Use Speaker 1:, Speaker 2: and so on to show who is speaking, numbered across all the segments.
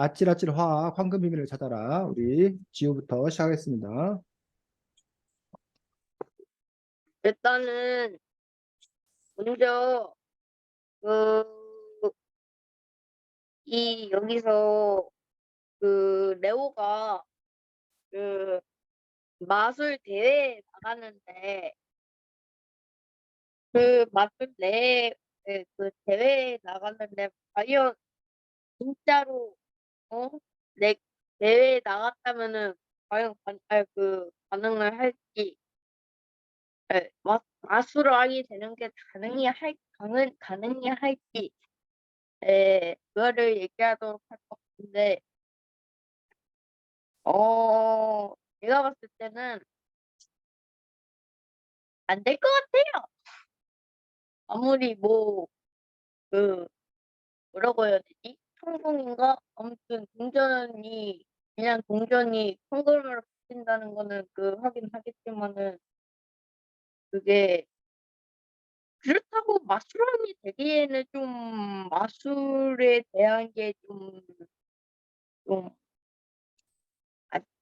Speaker 1: 아찔아찔 화학 황금 비밀을 찾아라. 우리 지우부터 시작하겠습니다.
Speaker 2: 일단은 먼저 그 이 여기서 레오가 그 마술 대회에 나가는데 그 마술 대회 대회에 나갔는데 과연 진짜로 어? 내 대회에 나갔다면은 과연 가능을 할지 마술을 하게 되는 게 가능이 할지 그거를 얘기하도록 할 것 같은데 제가 봤을 때는 안 될 것 같아요. 아무리 그, 뭐라고 해야 되지? 성공인가? 아무튼 그냥 동전이 현금으로 바뀐다는 거는 하긴 하겠지만은, 그게, 그렇다고 마술왕이 되기에는 마술에 대한 게 좀,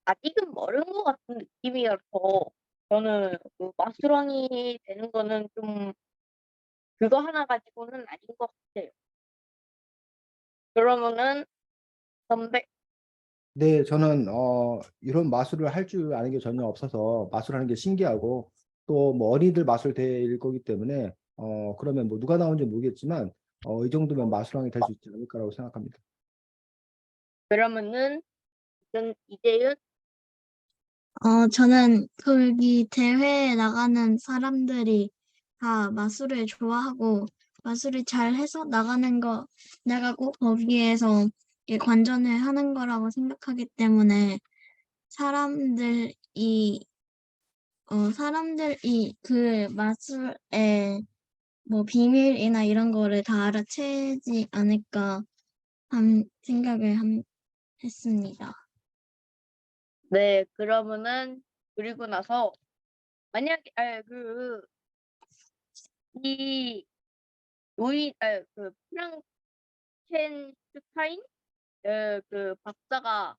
Speaker 2: 아직은 멀은 것 같은 느낌이라서, 저는 마술왕이 되는 거는 그거 하나 가지고는 아닌 것 같아요. 그러면은 선배
Speaker 1: 네, 저는 이런 마술을 할 줄 아는 게 전혀 없어서 마술하는 게 신기하고 또 뭐 어린이들 마술 대회일 거기 때문에 그러면 뭐 누가 나오는지 모르겠지만 이 정도면 마술왕이 될 수 있지 않을까라고 생각합니다.
Speaker 2: 그러면은 이재윤
Speaker 3: 저는 거기 대회에 나가는 사람들이 다 마술을 좋아하고 마술을 잘 해서 나가고 거기에서 관전을 하는 거라고 생각하기 때문에 사람들이, 사람들이 그 마술의 뭐 비밀이나 이런 거를 다 알아채지 않을까 했습니다.
Speaker 2: 네 그러면은 그리고 나서 만약에 이 로이 프랑켄슈타인 박사가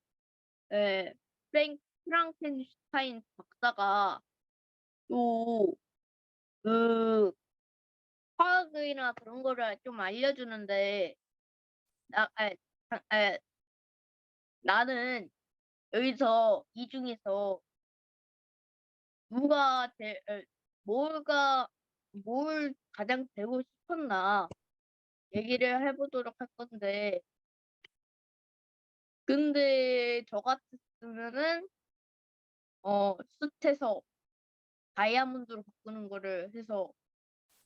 Speaker 2: 프랑켄슈타인 박사가 또 화학이나 그런 거를 좀 알려주는데 나, 아, 아, 나는 여기서 이 중에서 누가 뭐가 뭘 가장 되고 싶었나 얘기를 해보도록 할 건데 근데 저 같았으면은 숯에서 다이아몬드로 바꾸는 거를 해서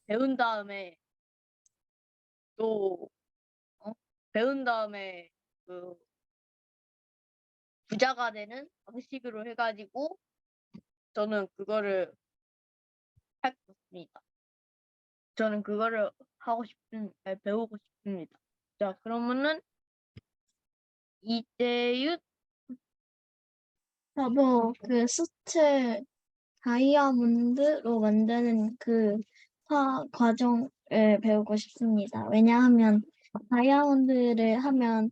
Speaker 2: 배운 다음에 또 어? 배운 다음에 그 부자가 되는 방식으로 해가지고 저는 그거를 할 것 같습니다. 저는 그거를 배우고 싶습니다. 자, 그러면은 이때윤
Speaker 3: 저도 그 수트 다이아몬드로 만드는 그 과정을 배우고 싶습니다. 왜냐하면 다이아몬드를 하면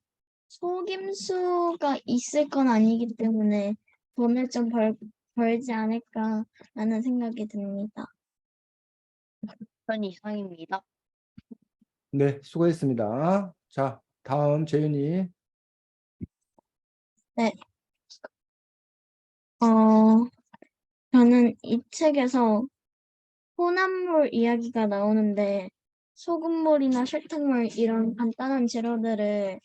Speaker 3: 속임수가 있을 건 아니기 때문에 돈을 좀 벌지 않을까라는 생각이 듭니다.
Speaker 2: 전 이상입니다.
Speaker 1: 네, 수고했습니다. 자, 다음 재윤이.
Speaker 3: 네, 어, 저는 이 책에서 혼합물 이야기가 나오는데 소금물이나 설탕물 이런 간단한 재료들을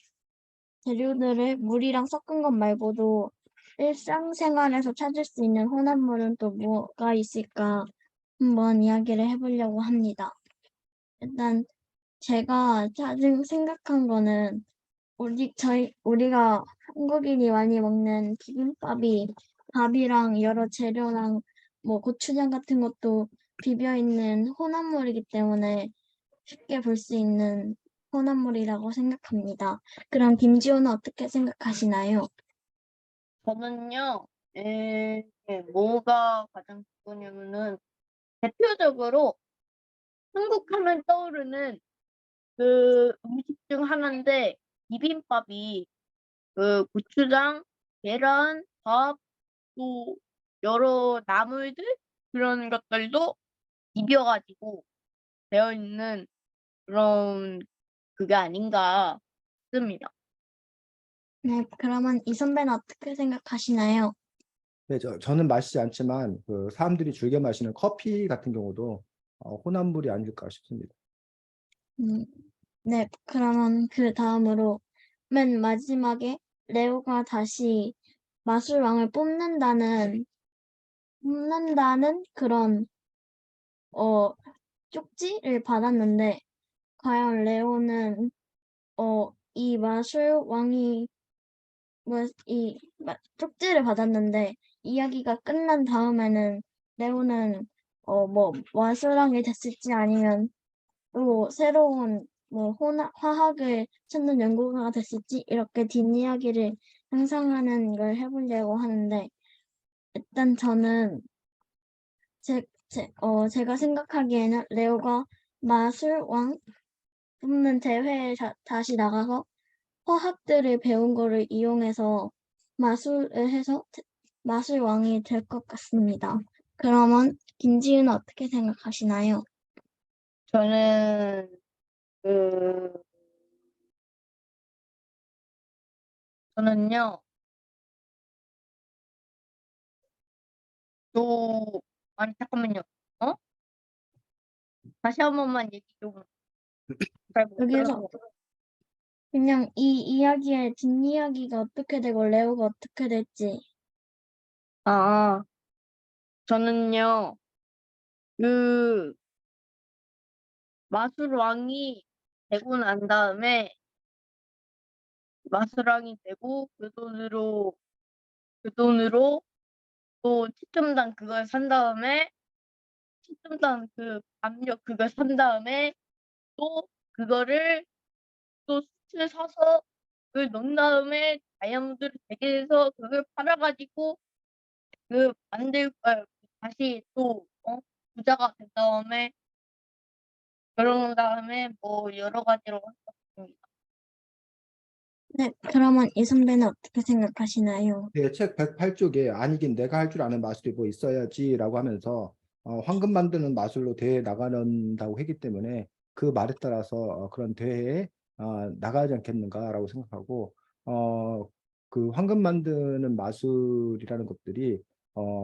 Speaker 3: 물이랑 섞은 것 말고도 일상생활에서 찾을 수 있는 혼합물은 또 뭐가 있을까 한번 이야기를 해보려고 합니다. 일단 제가 생각한 거는 우리가 한국인이 많이 먹는 비빔밥이 밥이랑 여러 재료랑 뭐 고추장 같은 것도 비벼 있는 혼합물이기 때문에 쉽게 볼 수 있는 혼합물이라고 생각합니다. 그럼 김지호는 어떻게 생각하시나요?
Speaker 2: 저는요, 뭐가 가장 좋으냐면은 대표적으로 한국 하면 떠오르는 그 음식 중 하나인데 비빔밥이 그 고추장, 계란, 밥, 또 여러 나물들 그런 것들도 비벼 가지고 되어 있는 그런 그게 아닌가 싶습니다.
Speaker 3: 네, 그러면 이 선배는 어떻게 생각하시나요?
Speaker 1: 네, 저는 마시지 않지만 그 사람들이 즐겨 마시는 커피 같은 경우도 혼합물이 아닐까 싶습니다.
Speaker 3: 음, 네, 그러면 그 다음으로 맨 마지막에 레오가 다시 마술왕을 뽑는다는 그런 쪽지를 받았는데 과연 레오는 이 마술왕이 쪽지를 받았는데 이야기가 끝난 다음에는 레오는 마술왕이 됐을지 아니면 또 새로운 화학을 찾는 연구가가 됐을지 이렇게 뒷이야기를 상상하는 걸 해보려고 하는데 일단 저는 제가 생각하기에는 레오가 마술왕 뽑는 대회에 다시 나가서 화학들을 배운 거를 이용해서 마술을 해서 마술왕이 될 것 같습니다. 그러면 김지윤은 어떻게 생각하시나요?
Speaker 2: 저는 그 저는요. 또 아니 잠깐만요. 어? 다시 한 번만 얘기 좀 잘 못
Speaker 3: 여기서
Speaker 2: 들어서.
Speaker 3: 그냥 이 이야기의 뒷이야기가 어떻게 되고 레오가 어떻게 될지.
Speaker 2: 아, 저는요. 그 마술왕이 되고 난 다음에 마술왕이 되고 그 돈으로 또 최첨단 그걸 산 다음에 최첨단 그 압력 그걸 산 다음에 또 그거를 또 수치를 사서 그걸 넣은 다음에 다이아몬드를 재개해서 그걸 팔아 가지고 다시 또 부자가 된 다음에 그런 다음에 뭐 여러 가지로 할 것 같습니다.
Speaker 3: 네, 그러면 이 선배는 어떻게 생각하시나요?
Speaker 1: 네, 책 108쪽에 아니긴 내가 할 줄 아는 마술이 뭐 있어야지라고 하면서 황금 만드는 마술로 대회에 나가는다고 했기 때문에 그 말에 따라서 그런 대회에 나가지 않겠는가라고 생각하고 그 황금 만드는 마술이라는 것들이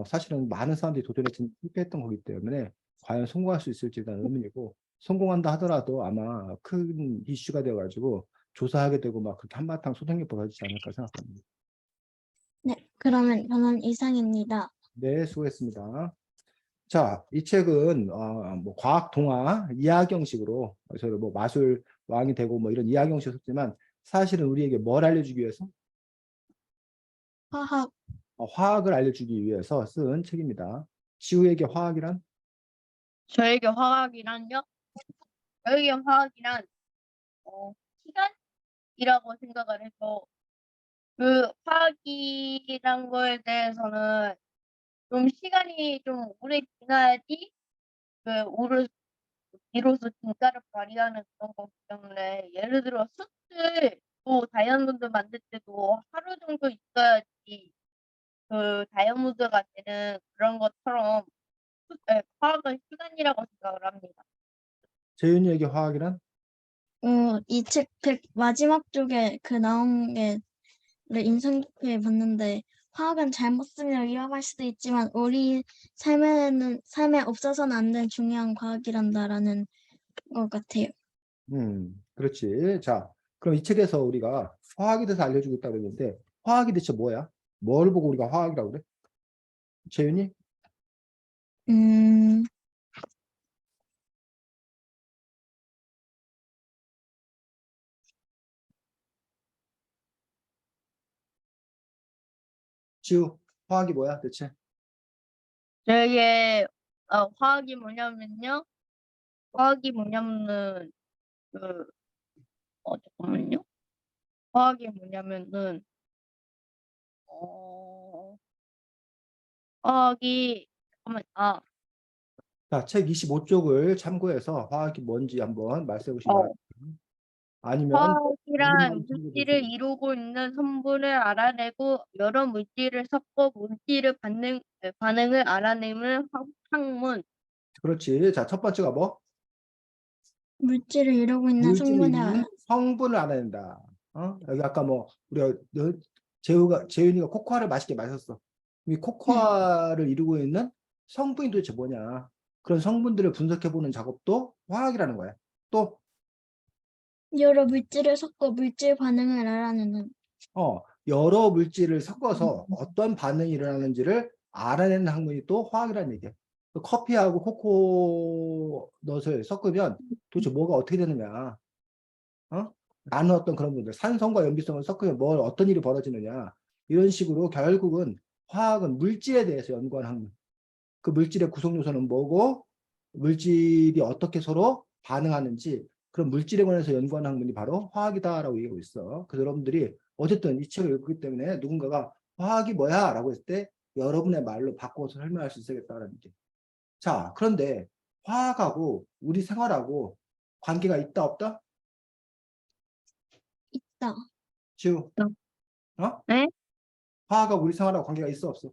Speaker 1: 사실은 많은 사람들이 도전했지만 실패했던 거기 때문에 과연 성공할 수 있을지 는 의문이고 성공한다 하더라도 아마 큰 이슈가 되어가지고 조사하게 되고 막 그렇게 한바탕 소송이 벌어지지 않을까 생각합니다.
Speaker 3: 네, 그러면 저는 이상입니다.
Speaker 1: 네, 수고했습니다. 자, 이 책은 뭐 과학 동화 이야기 형식으로 저희 뭐 마술 왕이 되고 뭐 이런 이야기 형식을 썼지만 사실은 우리에게 뭘 알려주기 위해서
Speaker 3: 화학,
Speaker 1: 화학을 알려주기 위해서 쓴 책입니다. 지우에게 화학이란
Speaker 2: 저에게 화학이란요? 저에게 화학이란 시간이라고 생각을 해서 그 화학이란 거에 대해서는 좀 시간이 좀 오래 지나야지 그 오를 비로소 진가를 발휘하는 그런 거기 때문에 예를 들어 숯을 또 다이아몬드 만들 때도 하루 정도 있어야지 그 다이아몬드가 되는 그런 것처럼 화학은 시간이라고 생각을 합니다.
Speaker 1: 재윤이에게 화학이란
Speaker 3: 이 책 마지막 쪽에 나온 게 인상 깊게 봤는데 화학은 잘못 쓰면 위험할 수도 있지만 우리 삶에 없어서는 안 될 중요한 과학이란다라는 것 같아요.
Speaker 1: 그렇지. 자, 그럼 이 책에서 우리가 화학에 대해서 알려주고 있다고 했는데 화학이 대체 뭐야? 뭘 보고 우리가 화학이라고 그래? 재윤이?
Speaker 3: 음,
Speaker 1: 지우, 화학이 뭐야 대체?
Speaker 2: 저에게 화학이 뭐냐면요. 화학이 뭐냐면은 그 잠깐만요. 화학이 뭐냐면은 어 화학이 잠깐만
Speaker 1: 자, 책 25쪽을 참고해서 화학이 뭔지 한번 말씀해 보시기 바랍니다. 아니면
Speaker 2: 화학이 이란 물질을 이루고 있는 성분을 알아내고 여러 물질을 섞어 물질의 반응을 알아내는 학문.
Speaker 1: 그렇지. 자, 첫 번째가 뭐?
Speaker 3: 물질을 이루고 있는
Speaker 1: 물질을
Speaker 3: 성분을
Speaker 1: 이루는 성분을 알아낸다. 여기 아까 뭐 우리가 재윤이가 코코아를 맛있게 마셨어. 이 코코아를 이루고 있는 성분이 도대체 뭐냐? 그런 성분들을 분석해 보는 작업도 화학이라는 거야. 또
Speaker 3: 여러 물질을 섞어 물질 반응을 알아내는
Speaker 1: 여러 물질을 섞어서 어떤 반응이 일어나는지를 알아내는 학문이 또 화학이라는 얘기야. 커피하고 코코넛을 섞으면 도대체 뭐가 어떻게 되느냐? 나는 어떤 그런 분들, 산성과 염비성을 섞으면 어떤 일이 벌어지느냐? 이런 식으로 결국은 화학은 물질에 대해서 연구하는 학문. 그 물질의 구성 요소는 뭐고, 물질이 어떻게 서로 반응하는지, 그런 물질에 관해서 연구하는 학문이 바로 화학이다라고 얘기하고 있어. 그래서 여러분들이 어쨌든 이 책을 읽기 때문에 누군가가 화학이 뭐야? 라고 했을 때 여러분의 말로 바꿔서 설명할 수 있어야겠다라는 얘기. 자, 그런데 화학하고 우리 생활하고 관계가 있다, 없다?
Speaker 3: 있다.
Speaker 1: 지우,
Speaker 2: 네?
Speaker 1: 화학하고 우리 생활하고 관계가 있어, 없어?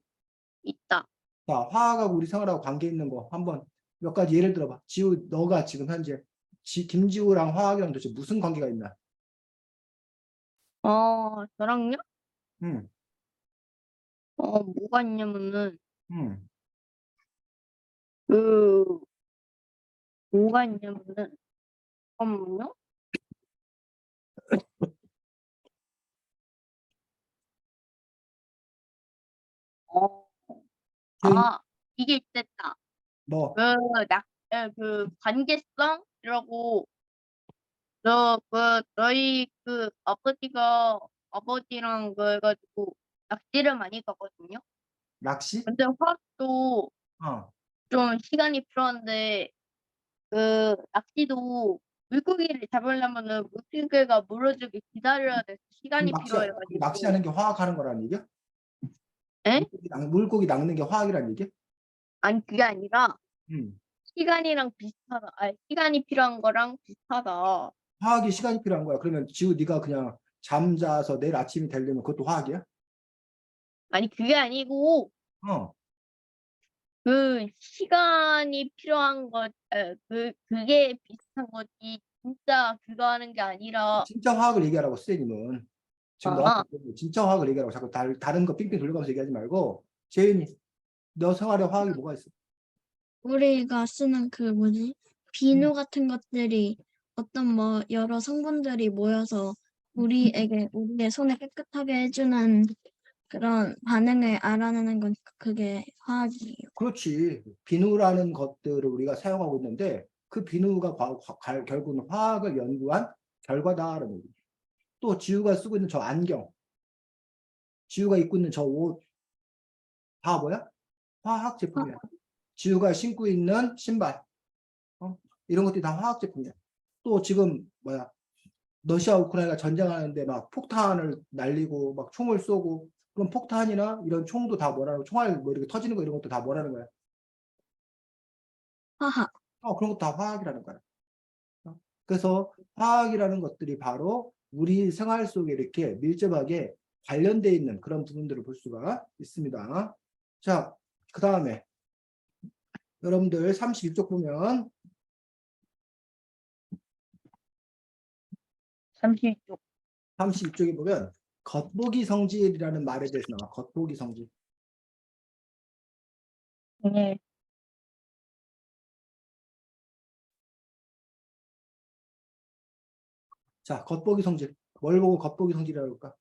Speaker 2: 있다.
Speaker 1: 자, 화학하고 우리 생활하고 관계 있는 거 한번 몇 가지 예를 들어봐. 지우, 너가 지금 현재 김지우랑 화학이랑 도대체 무슨 관계가 있나?
Speaker 2: 저랑요?
Speaker 1: 음,
Speaker 2: 뭐가 있냐면은
Speaker 1: 음.
Speaker 2: 그 뭐가 있냐면은 잠깐만요. 어,
Speaker 1: 지금
Speaker 2: 아, 이게 있겠다.
Speaker 1: 뭐,
Speaker 2: 그 관계성이라고 너희 아버지랑 그 해가지고 낚시를 많이 가거든요.
Speaker 1: 낚시?
Speaker 2: 근데 화학도
Speaker 1: 어,
Speaker 2: 좀 시간이 필요한데 그 낚시도 물고기를 잡으려면은 물고기가 물어주기 기다려야 돼서 시간이
Speaker 1: 그럼
Speaker 2: 필요해가지고.
Speaker 1: 낚시하는 게 화학하는 거라는 얘기야?
Speaker 2: 에?
Speaker 1: 물고기 낚는 게 화학이라는 얘기야?
Speaker 2: 아니 그게 아니라
Speaker 1: 음.
Speaker 2: 시간이랑 비슷하다. 아니 시간이 필요한 거랑 비슷하다.
Speaker 1: 화학이 시간이 필요한 거야. 그러면 지우 네가 그냥 잠자서 내일 아침이 되려면 그것도 화학이야?
Speaker 2: 아니 그게 아니고
Speaker 1: 어.
Speaker 2: 그 시간이 필요한 그게 비슷한 거지. 진짜 그거 하는 게 아니라,
Speaker 1: 진짜 화학을 얘기하라고 선생님은. 지금 너한테
Speaker 2: 아,
Speaker 1: 진짜 화학을 얘기하라고 자꾸 다른 거 빙빙 돌려가면서 얘기하지 말고 재윤이 너 생활에 화학이 뭐가 있어?
Speaker 3: 우리가 쓰는 그 뭐지? 비누 같은 것들이 어떤 뭐 여러 성분들이 모여서 우리의 손을 깨끗하게 해주는 그런 반응을 알아내는 건 그게 화학이에요.
Speaker 1: 그렇지. 비누라는 것들을 우리가 사용하고 있는데 그 비누가 결국은 화학을 연구한 결과다라는 얘기. 또 지우가 쓰고 있는 저 안경, 지우가 입고 있는 저 옷, 다 뭐야? 화학 제품이야. 지우가 신고 있는 신발, 이런 것들이 다 화학 제품이야. 또 지금 뭐야? 러시아 우크라이나가 전쟁하는데 막 폭탄을 날리고 막 총을 쏘고 그럼 폭탄이나 이런 총도 다 뭐라고 총알 뭐 이렇게 터지는 거 이런 것도 다 뭐라는 거야?
Speaker 3: 화학.
Speaker 1: 그런 것도 다 화학이라는 거야. 그래서 화학이라는 것들이 바로 우리 생활 속에 이렇게 밀접하게 관련되어 있는 그런 부분들을 볼 수가 있습니다. 자, 그 다음에 여러분들 32쪽 보면
Speaker 2: 32쪽.
Speaker 1: 32쪽에 보면 겉보기 성질이라는 말에 대해서 나와. 겉보기 성질.
Speaker 2: 네.
Speaker 1: 자, 겉보기 성질. 뭘 보고 겉보기 성질이라고 할까?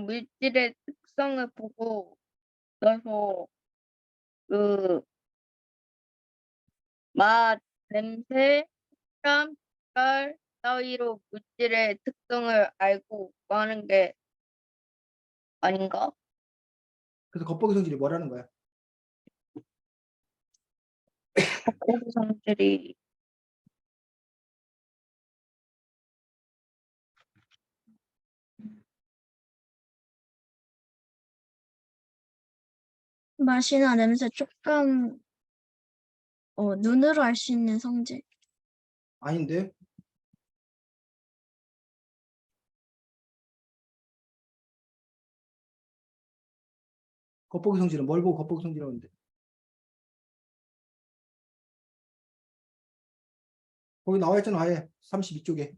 Speaker 2: 물질의 특성을 보고 그래서 그 맛, 냄새, 식감, 색깔 따위로 물질의 특성을 알고 하는 게 아닌가?
Speaker 1: 그래서 겉보기 성질이 뭐라는 거야?
Speaker 2: 겉보기 성질이
Speaker 3: 맛이나 냄새, 촉감, 눈으로 알 수 있는 성질.
Speaker 1: 아닌데? 겉보기 성질은 뭘 보고 겉보기 성질이라는데? 거기 나와 있잖아, 아예 32쪽에.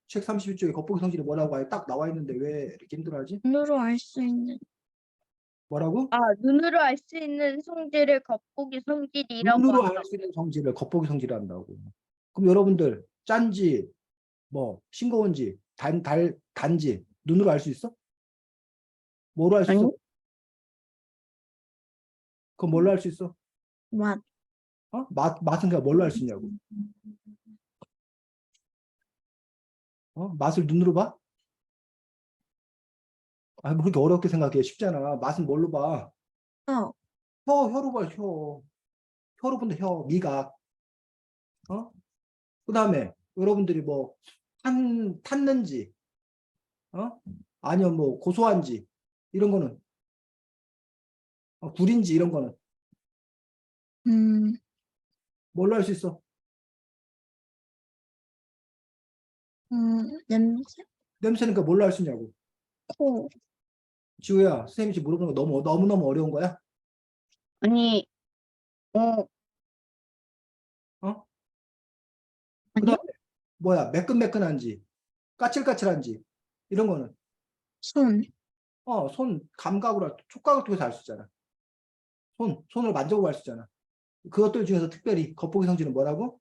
Speaker 1: 책 32쪽에 겉보기 성질이 뭐라고 아예 딱 나와 있는데 왜 이렇게 힘들어하지?
Speaker 3: 눈으로 알 수 있는.
Speaker 1: 뭐라고?
Speaker 2: 아, 눈으로 알 수 있는 성질을 겉보기 성질이라고
Speaker 1: 눈으로
Speaker 2: 한다.
Speaker 1: 알 수 있는 성질을 겉보기 성질을 한다고. 그럼 여러분들 짠지 뭐 싱거운지 단지 눈으로 알 수 있어? 뭐로 알 수 있어?
Speaker 2: 아니?
Speaker 1: 그럼 뭘로 알 수 있어?
Speaker 3: 맛.
Speaker 1: 어? 맛은 그냥 뭘로 알 수 있냐고. 어? 맛을 눈으로 봐? 아, 뭐 그렇게 어렵게 생각해. 쉽잖아. 맛은 뭘로 봐? 혀로 봐, 혀. 혀로 본다, 혀, 미각. 어? 그 다음에 여러분들이 뭐 탔는지, 어? 아니면 뭐 고소한지 이런 거는 굴인지 이런 거는
Speaker 3: 음,
Speaker 1: 뭘로 알 수 있어?
Speaker 3: 냄새?
Speaker 1: 냄새니까 뭘로 알 수 있냐고.
Speaker 3: 코.
Speaker 1: 지우야, 선생님이 지금 물어보는 거 너무너무 어려운 거야?
Speaker 2: 아니,
Speaker 1: 어? 그
Speaker 2: 아니요?
Speaker 1: 다음에 뭐야, 매끈매끈한지, 까칠까칠한지 이런 거는
Speaker 3: 손.
Speaker 1: 손 감각으로, 촉각을 통해서 알 수 있잖아. 손을 만져보고 알 수 있잖아. 그것들 중에서 특별히 겉보기 성질은 뭐라고?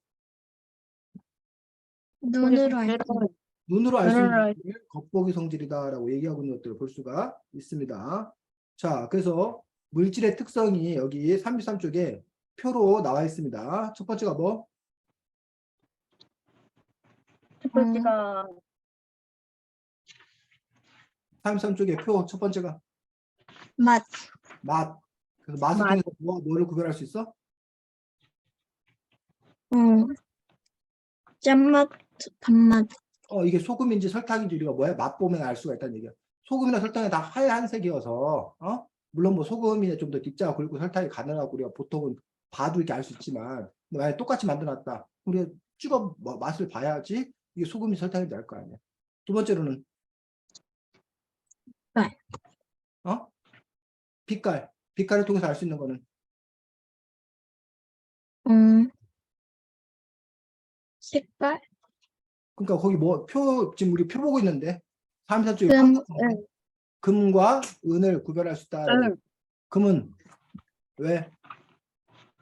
Speaker 3: 눈으로 알 수 있는.
Speaker 1: 눈으로 알 수 있는
Speaker 2: 눈으로 알-
Speaker 1: 것들을 겉보기 성질이다라고 얘기하고 있는 것들을 볼 수가 있습니다. 자, 그래서 물질의 특성이 여기 33쪽에 표로 나와 있습니다. 첫 번째가 뭐?
Speaker 2: 첫 번째가
Speaker 1: 33쪽에 표 첫 번째가
Speaker 3: 맛.
Speaker 1: 맛. 그래서 맛을
Speaker 2: 맛.
Speaker 1: 통해서 뭐를 구별할 수 있어?
Speaker 3: 짠맛, 단맛.
Speaker 1: 이게 소금인지 설탕인지 우리가 뭐야? 맛보면 알 수가 있다는 얘기야. 소금이나 설탕이 다 하얀색이어서, 물론 뭐 소금이 좀 더 뒷자가 굵고 설탕이 가늘하고 우리가 보통은 봐도 이렇게 알 수 있지만, 근데 만약에 똑같이 만들어놨다. 우리가 찍어 맛을 봐야지 이게 소금이 설탕인지 알 거 아니야. 두 번째로는,
Speaker 3: 빛깔.
Speaker 1: 빛깔. 빛깔을 통해서 알 수 있는 거는
Speaker 3: 색깔.
Speaker 1: 그러니까 거기 뭐 지금 우리 표 보고 있는데 33쪽에
Speaker 3: 금,
Speaker 1: 금과 은을 구별할 수 있다.
Speaker 2: 응.
Speaker 1: 금은 왜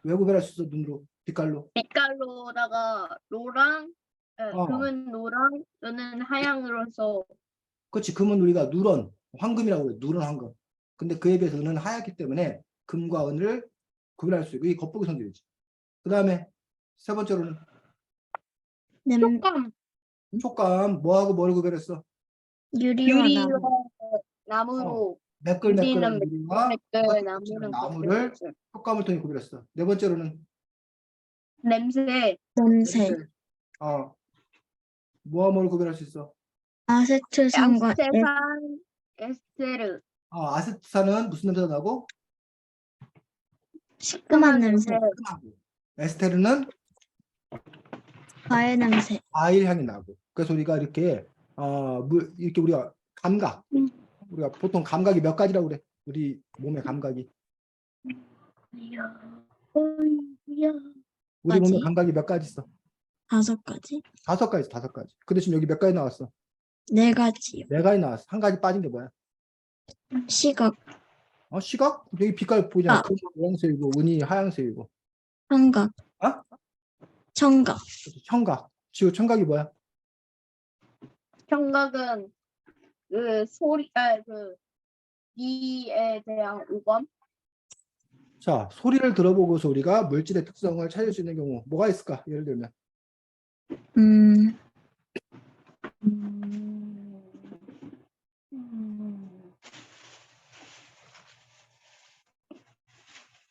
Speaker 1: 구별할 수 있어? 눈으로, 빛깔로.
Speaker 2: 빛깔로다가 노랑,
Speaker 1: 어.
Speaker 2: 금은 노랑, 은은 하양으로서
Speaker 1: 그렇지. 금은 우리가 누런, 황금이라고 그래. 누런 황금. 근데 그에 비해서 은은 하얗기 때문에 금과 은을 구별할 수 있고 이게 겉보기 성질이지. 그 다음에 세 번째로는
Speaker 2: 촉감,
Speaker 1: 촉감. 뭐하고 뭘 구별했어?
Speaker 3: 유리와
Speaker 2: 유리와
Speaker 3: 나무.
Speaker 2: 나무로
Speaker 1: 매끌매끌한
Speaker 2: 우리는
Speaker 1: 유리와
Speaker 2: 매끌
Speaker 1: 거칠거칠한
Speaker 2: 나무는
Speaker 1: 나무를
Speaker 2: 거칠거칠.
Speaker 1: 촉감을 통해 구별했어. 네 번째로는
Speaker 2: 냄새,
Speaker 3: 냄새.
Speaker 1: 뭐와 뭘 구별할 수 있어?
Speaker 3: 아세트산과
Speaker 2: 아세산, 에스테르,
Speaker 1: 아세트산은 무슨 냄새가 나고?
Speaker 3: 시큼한 냄새.
Speaker 1: 시큼하고. 에스테르는
Speaker 3: 과일 냄새.
Speaker 1: 과일 향이 나고. 그래서 우리가 이렇게 이렇게 우리가 감각, 우리가 보통 감각이 몇 가지라고 그래? 우리 몸의 감각이. 우리 몸의
Speaker 3: 가지?
Speaker 1: 감각이 몇 가지 있어?
Speaker 3: 5가지?
Speaker 1: 5가지, 5가지. 근데 지금 여기 몇 가지 나왔어?
Speaker 3: 4가지요.
Speaker 1: 4가지 나왔어. 한 가지 빠진 게 뭐야?
Speaker 3: 시각,
Speaker 1: 시각? 여기 빛깔 보이잖아.
Speaker 3: 아.
Speaker 1: 금이 노란색이고 은이 하얀색이고.
Speaker 3: 청각, 청각.
Speaker 1: 청각. 지금 청각이 뭐야?
Speaker 2: 청각은 그 소리, 그 이에 대한 오감,
Speaker 1: 자, 소리를 들어보고서 우리가 물질의 특성을 찾을 수 있는 경우 뭐가 있을까? 예를 들면
Speaker 3: 음,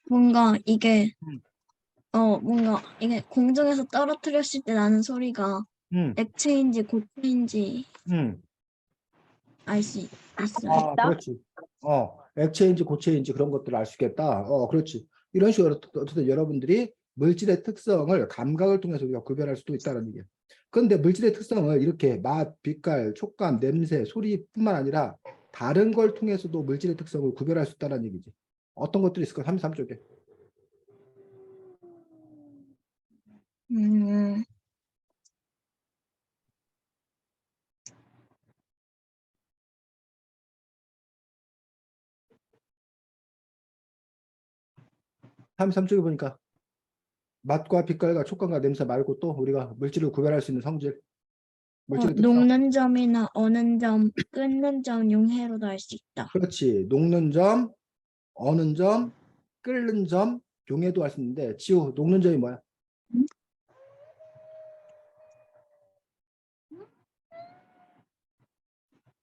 Speaker 3: 뭔가 이게
Speaker 1: 음.
Speaker 3: 뭔가 이게 공중에서 떨어뜨렸을 때 나는 소리가
Speaker 1: 음,
Speaker 3: 액체인지 고체인지
Speaker 1: 음.
Speaker 3: 알 수 있어요.
Speaker 1: 그렇지. 액체인지 고체인지 그런 것들을 알 수 있겠다. 그렇지. 이런 식으로 어쨌든 여러분들이 물질의 특성을 감각을 통해서 우리가 구별할 수도 있다는 얘기예요. 그런데 물질의 특성을 이렇게 맛, 빛깔, 촉감, 냄새, 소리뿐만 아니라 다른 걸 통해서도 물질의 특성을 구별할 수 있다는 얘기지. 어떤 것들이 있을까? 33쪽에.
Speaker 3: 음,
Speaker 1: 삼 쪽에 보니까 맛과 빛깔과 촉감과 냄새 말고 또 우리가 물질을 구별할 수 있는 성질, 물질의 특성.
Speaker 3: 녹는 점이나 어는 점, 끓는 점 용해로도 알 수 있다.
Speaker 1: 그렇지. 녹는 점, 어는 점, 끓는 점, 용해도 할 수 있는데 지우, 녹는 점이 뭐야?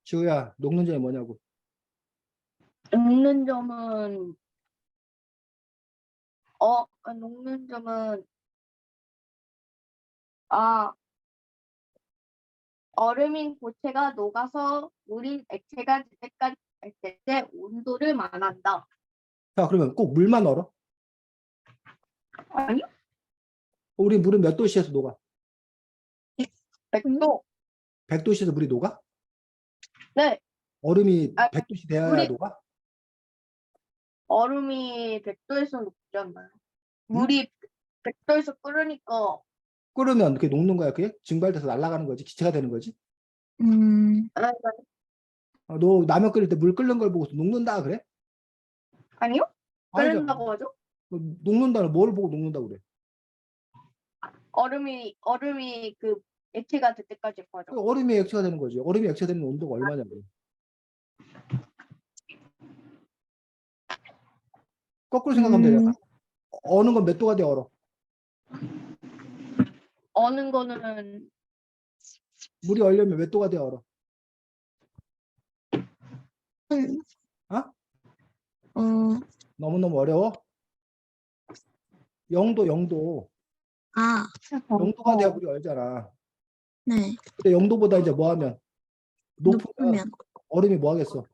Speaker 1: 지우야, 녹는 점이 뭐냐고.
Speaker 2: 녹는 점은 녹는 점은 얼음인 고체가 녹아서 물인 액체가 될 때까지 될 때 온도를 말한다.
Speaker 1: 자, 그러면 꼭 물만 얼어?
Speaker 2: 아니요?
Speaker 1: 우리 물은 몇 도씨에서 녹아?
Speaker 2: 100도.
Speaker 1: 100도씨에서 물이 녹아?
Speaker 2: 네,
Speaker 1: 얼음이
Speaker 2: 아,
Speaker 1: 100도씨 돼야
Speaker 2: 물이-
Speaker 1: 녹아?
Speaker 2: 얼음이 100도에서 녹지 않나요? 물이 100도에서 끓으니까
Speaker 1: 끓으면 그게 녹는 거야, 그게? 증발돼서 날아가는 거지, 기체가 되는 거지?
Speaker 2: 아,
Speaker 1: 너 라면 끓일 때 물 끓는 걸 보고 녹는다 그래?
Speaker 2: 아니요?
Speaker 1: 아니죠.
Speaker 2: 끓는다고 하죠?
Speaker 1: 녹는다는 뭘 보고 녹는다고 그래?
Speaker 2: 얼음이 그 액체가 될 때까지 하죠.
Speaker 1: 얼음이 액체가 되는 거지. 얼음이 액체가 되는 온도가 얼마냐고. 거꾸로 생각하면 되잖아. 어는 건 몇 도가 돼, 얼어?
Speaker 2: 어는 거는
Speaker 1: 물이 얼려면 몇 도가 돼, 얼어? 어? 너무너무 어려워? 0도, 0도. 0도가 돼야 물이 얼잖아.
Speaker 3: 네,
Speaker 1: 근데 0도보다 이제 뭐 하면? 높으면
Speaker 3: 높으면
Speaker 1: 얼음이 뭐 하겠어?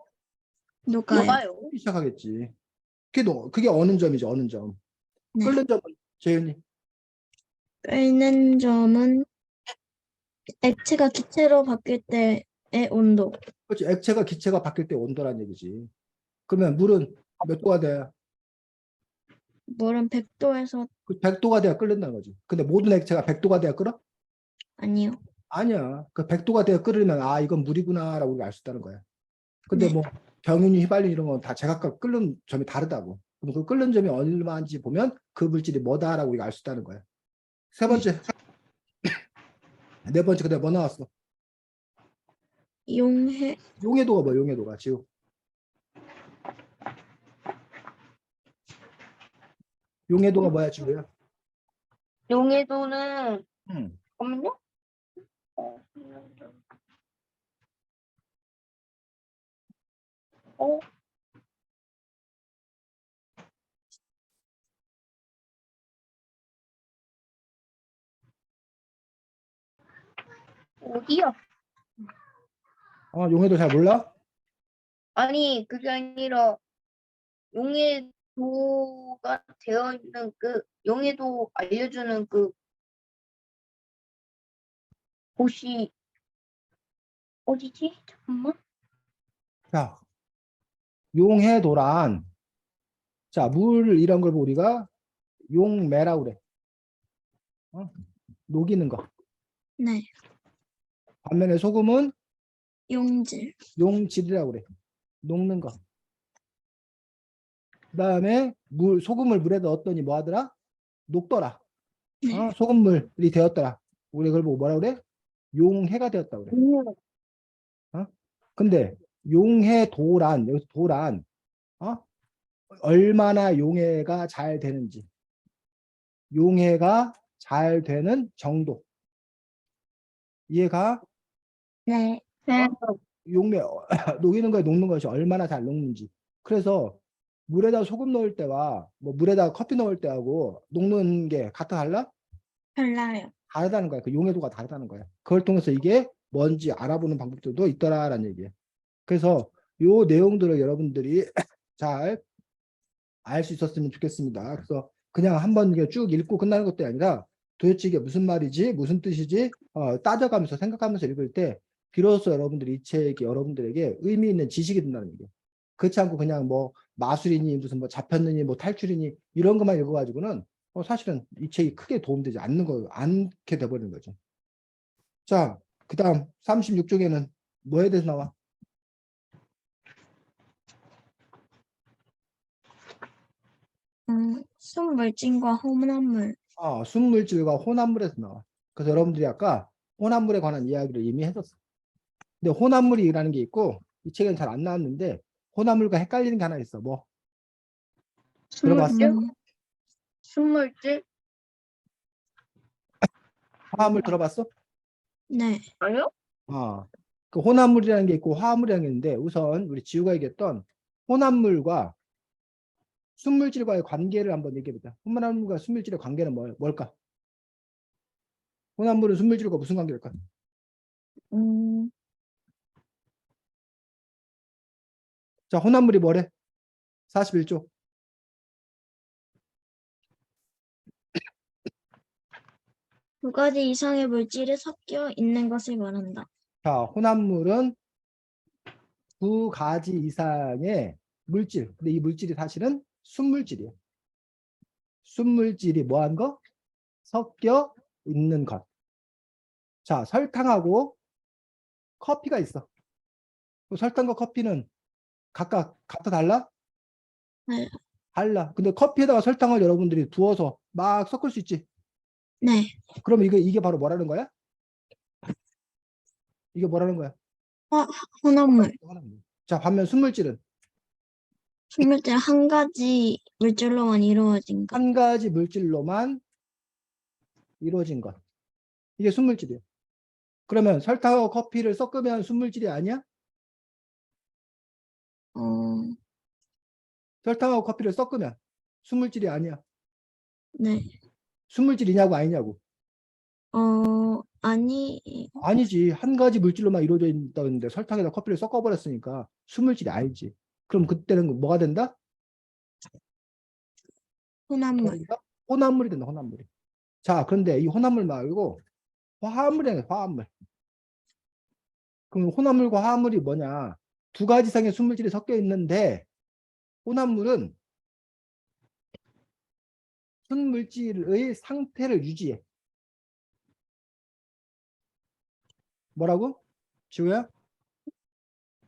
Speaker 3: 녹아요.
Speaker 2: 녹아요.
Speaker 1: 녹기 시작하겠지. 그게 어는 점이죠, 어는 점.
Speaker 3: 네.
Speaker 1: 끓는 점은, 재윤이.
Speaker 3: 끓는 점은 액체가 기체로 바뀔 때의 온도.
Speaker 1: 그렇지. 액체가 기체가 바뀔 때 온도란 얘기지. 그러면 물은 몇 도가 돼야?
Speaker 3: 물은 100도에서
Speaker 1: 100도가 돼야 끓는다는 거지. 근데 모든 액체가 100도가 돼야 끓어?
Speaker 3: 아니요.
Speaker 1: 아니야. 그 100도가 돼야 끓으면 이건 물이구나라고 우리가 알 수 있다는 거야. 근데
Speaker 3: 네.
Speaker 1: 뭐 병윤이, 휘발유 이런 건 다 제각각 끓는 점이 다르다고. 그럼 그 끓는 점이 얼마인지 보면 그 물질이 뭐다라고 우리가 알 수 있다는 거야. 세 번째. 네 번째. 근데 뭐 나왔어?
Speaker 3: 용해
Speaker 1: 용해도가 뭐야? 용해도가 지우. 용해도가 뭐야, 지우야?
Speaker 2: 용해도는
Speaker 1: 응.
Speaker 2: 잠깐만요. 어, 어디야?
Speaker 1: 용해도 잘 몰라?
Speaker 2: 아니, 그게 아니라 용해도가 되어 있는 그 용해도 알려주는 그 곳이 어디지? 잠깐만.
Speaker 1: 자, 용해도란, 자, 물 이런 걸 보고 우리가 용매라고 그래. 녹이는 거.
Speaker 3: 네.
Speaker 1: 반면에 소금은
Speaker 3: 용질.
Speaker 1: 용질이라고 그래. 녹는 거. 그 다음에 소금을 물에 넣었더니 뭐 하더라? 녹더라.
Speaker 3: 네.
Speaker 1: 소금물이 되었더라. 우리 그걸 보고 뭐라 그래? 용해가 되었다 그래. 근데 용해도란, 여기서 도란, 얼마나 용해가 잘 되는지, 용해가 잘 되는 정도. 이해가?
Speaker 3: 네.
Speaker 1: 용매 녹이는 거에 녹는 것이 얼마나 잘 녹는지. 그래서 물에다 소금 넣을 때와 뭐 물에다 커피 넣을 때하고 녹는 게 같아 달라?
Speaker 3: 달라요.
Speaker 1: 다르다는 거야. 그 용해도가 다르다는 거야. 그걸 통해서 이게 뭔지 알아보는 방법들도 있더라라는 얘기예요. 그래서 요 내용들을 여러분들이 잘 알 수 있었으면 좋겠습니다. 그래서 그냥 한번 쭉 읽고 끝나는 것도 아니라 도대체 이게 무슨 말이지, 무슨 뜻이지 따져가면서 생각하면서 읽을 때 비로소 여러분들이 이 책이 여러분들에게 의미 있는 지식이 된다는 얘기예요. 그렇지 않고 그냥 뭐 마술이니 무슨 뭐 잡혔느니 뭐 탈출이니 이런 것만 읽어가지고는 사실은 이 책이 크게 도움되지 않게 돼버리는 거죠. 자, 그 다음 36쪽에는 뭐에 대해서 나와?
Speaker 3: 순물질과 혼합물.
Speaker 1: 순물질과 혼합물에서 나와. 그래서 여러분들이 아까 혼합물에 관한 이야기를 이미 했었어. 근데 혼합물이라는 게 있고 이 책에는 잘 안 나왔는데 혼합물과 헷갈리는 게 하나 있어. 뭐? 들어봤어?
Speaker 2: 순물질? 순물질?
Speaker 1: 화합물 들어봤어?
Speaker 3: 네.
Speaker 2: 아니요?
Speaker 1: 그 혼합물이라는 게 있고 화합물이라는 게 있는데 우선 우리 지우가 얘기했던 혼합물과 순물질과의 관계를 한번 얘기해보자. 혼합물과 순물질의 관계는 뭘까? 혼합물은 순물질과 무슨 관계일까?
Speaker 3: 음,
Speaker 1: 자, 혼합물이 뭐래? 41쪽.
Speaker 3: 두 가지 이상의 물질이 섞여 있는 것을 말한다.
Speaker 1: 자, 혼합물은 두 가지 이상의 물질. 근데 이 물질이 사실은 순물질이에요. 순물질이 뭐한 거? 섞여 있는 것. 자, 설탕하고 커피가 있어. 설탕과 커피는 각각 같아 달라?
Speaker 3: 네.
Speaker 1: 달라. 근데 커피에다가 설탕을 여러분들이 부어서 막 섞을 수 있지.
Speaker 3: 네.
Speaker 1: 그럼 이게 바로 뭐라는 거야? 이게 뭐라는 거야?
Speaker 3: 혼합물.
Speaker 1: 자, 반면 순물질은
Speaker 3: 순물질 한 가지 물질로만 이루어진 것.
Speaker 1: 한 가지 물질로만 이루어진 것. 이게 순물질이에요. 그러면 설탕하고 커피를 섞으면 순물질이 아니야?
Speaker 3: 어,
Speaker 1: 설탕하고 커피를 섞으면 순물질이 아니야.
Speaker 3: 네.
Speaker 1: 순물질이냐고 아니냐고.
Speaker 3: 아니,
Speaker 1: 아니지. 한 가지 물질로만 이루어져 있다는데 설탕에다 커피를 섞어버렸으니까 순물질이 아니지. 그럼 그때는 뭐가 된다?
Speaker 3: 혼합물.
Speaker 1: 혼합물이 된다. 혼합물이. 자, 그런데 이 혼합물 말고 화합물이야. 화합물. 그럼 혼합물과 화합물이 뭐냐? 두 가지 이상의 순물질이 섞여 있는데 혼합물은 순물질의 상태를 유지해. 뭐라고? 지우야?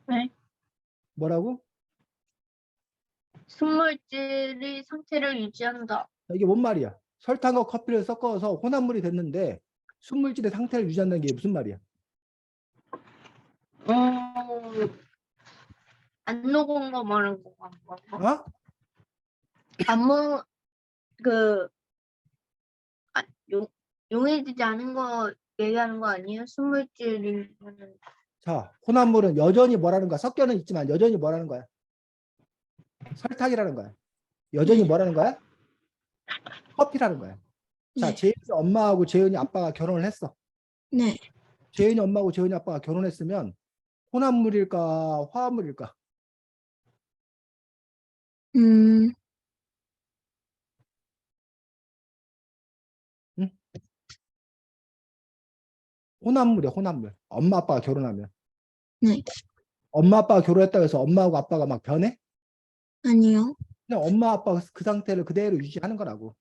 Speaker 2: 네.
Speaker 1: 뭐라고?
Speaker 2: 순물질이 상태를 유지한다.
Speaker 1: 이게 뭔 말이야? 설탕과 커피를 섞어서 혼합물이 됐는데 순물질의 상태를 유지한다는 게 무슨 말이야?
Speaker 2: 안 녹은 거 말하는 거 같고.
Speaker 1: 어?
Speaker 2: 그, 용해지지 않은 거 얘기하는 거 아니에요? 순물질이면은.
Speaker 1: 자, 혼합물은 여전히 뭐라는 거야? 섞여는 있지만 여전히 뭐라는 거야? 설탕이라는 거야. 여전히
Speaker 3: 네.
Speaker 1: 뭐라는 거야? 커피라는 거야. 자,
Speaker 3: 네.
Speaker 1: 재윤이 엄마하고 재윤이 아빠가 결혼을 했어.
Speaker 3: 네.
Speaker 1: 재윤이 엄마하고 재윤이 아빠가 결혼했으면 혼합물일까? 화합물일까?
Speaker 3: 음,
Speaker 1: 응? 혼합물이야, 혼합물. 엄마 아빠가 결혼하면.
Speaker 3: 네.
Speaker 1: 엄마 아빠가 결혼했다고 해서 엄마하고 아빠가 막 변해?
Speaker 3: 아니요.
Speaker 1: 그냥 엄마 아빠가 그 상태를 그대로 유지하는 거라고.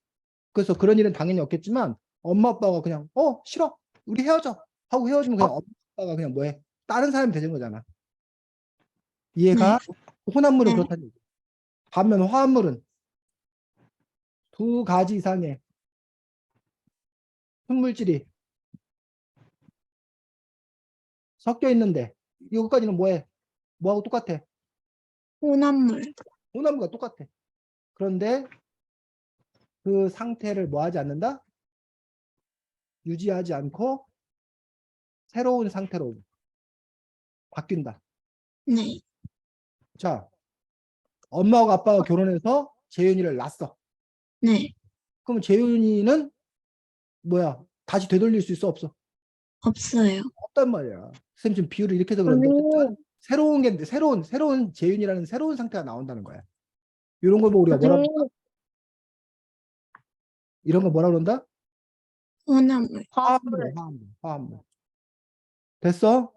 Speaker 1: 그래서 그런 일은 당연히 없겠지만 엄마 아빠가 그냥 싫어 우리 헤어져 하고 헤어지면 그냥 엄마 아빠가 그냥 뭐해 다른 사람이 되는 거잖아. 이해가?
Speaker 3: 네.
Speaker 1: 혼합물은
Speaker 3: 네.
Speaker 1: 그렇다는 얘기. 반면 화합물은 두 가지 이상의 흙물질이 섞여 있는데 이것까지는 뭐해? 뭐하고 똑같아?
Speaker 3: 혼합물.
Speaker 1: 혼합물과 똑같아. 그런데 그 상태를 뭐하지 않는다? 유지하지 않고 새로운 상태로 바뀐다.
Speaker 3: 네.
Speaker 1: 자, 엄마하고 아빠가 결혼해서 재윤이를 낳았어.
Speaker 3: 네.
Speaker 1: 그럼 재윤이는 뭐야? 다시 되돌릴 수 있어 없어?
Speaker 3: 없어요.
Speaker 1: 없단 말이야. 선생님 지금 비유를 이렇게 해서 그런데 어쨌든 새로운 게 새로운 재윤이라는 새로운 상태가 나온다는 거야. 이런 걸 보고 우리가 이런 거 뭐라 그런다?
Speaker 3: 혼합물.
Speaker 1: 화합물, 화합물, 화합물. 됐어?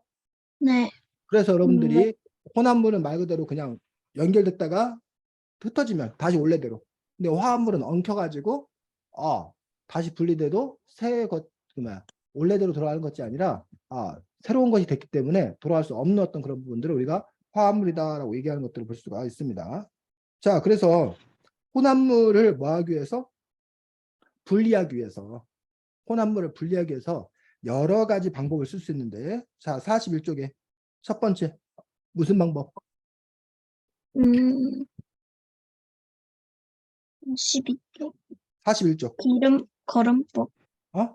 Speaker 3: 네.
Speaker 1: 그래서 여러분들이 혼합물은 말 그대로 그냥 연결됐다가 흩어지면 다시 원래대로. 근데 화합물은 엉켜가지고 다시 분리돼도 원래대로 돌아가는 것이 아니라 새로운 것이 됐기 때문에 돌아갈 수 없는 어떤 그런 부분들을 우리가 화합물이다라고 얘기하는 것들을 볼 수가 있습니다. 자, 그래서 혼합물을 뭐 하기 위해서? 분리하기 위해서. 혼합물을 분리하기 위해서 여러 가지 방법을 쓸 수 있는데, 자, 41쪽에 첫 번째 무슨 방법?
Speaker 3: 12쪽
Speaker 1: 41쪽.
Speaker 3: 걸음법.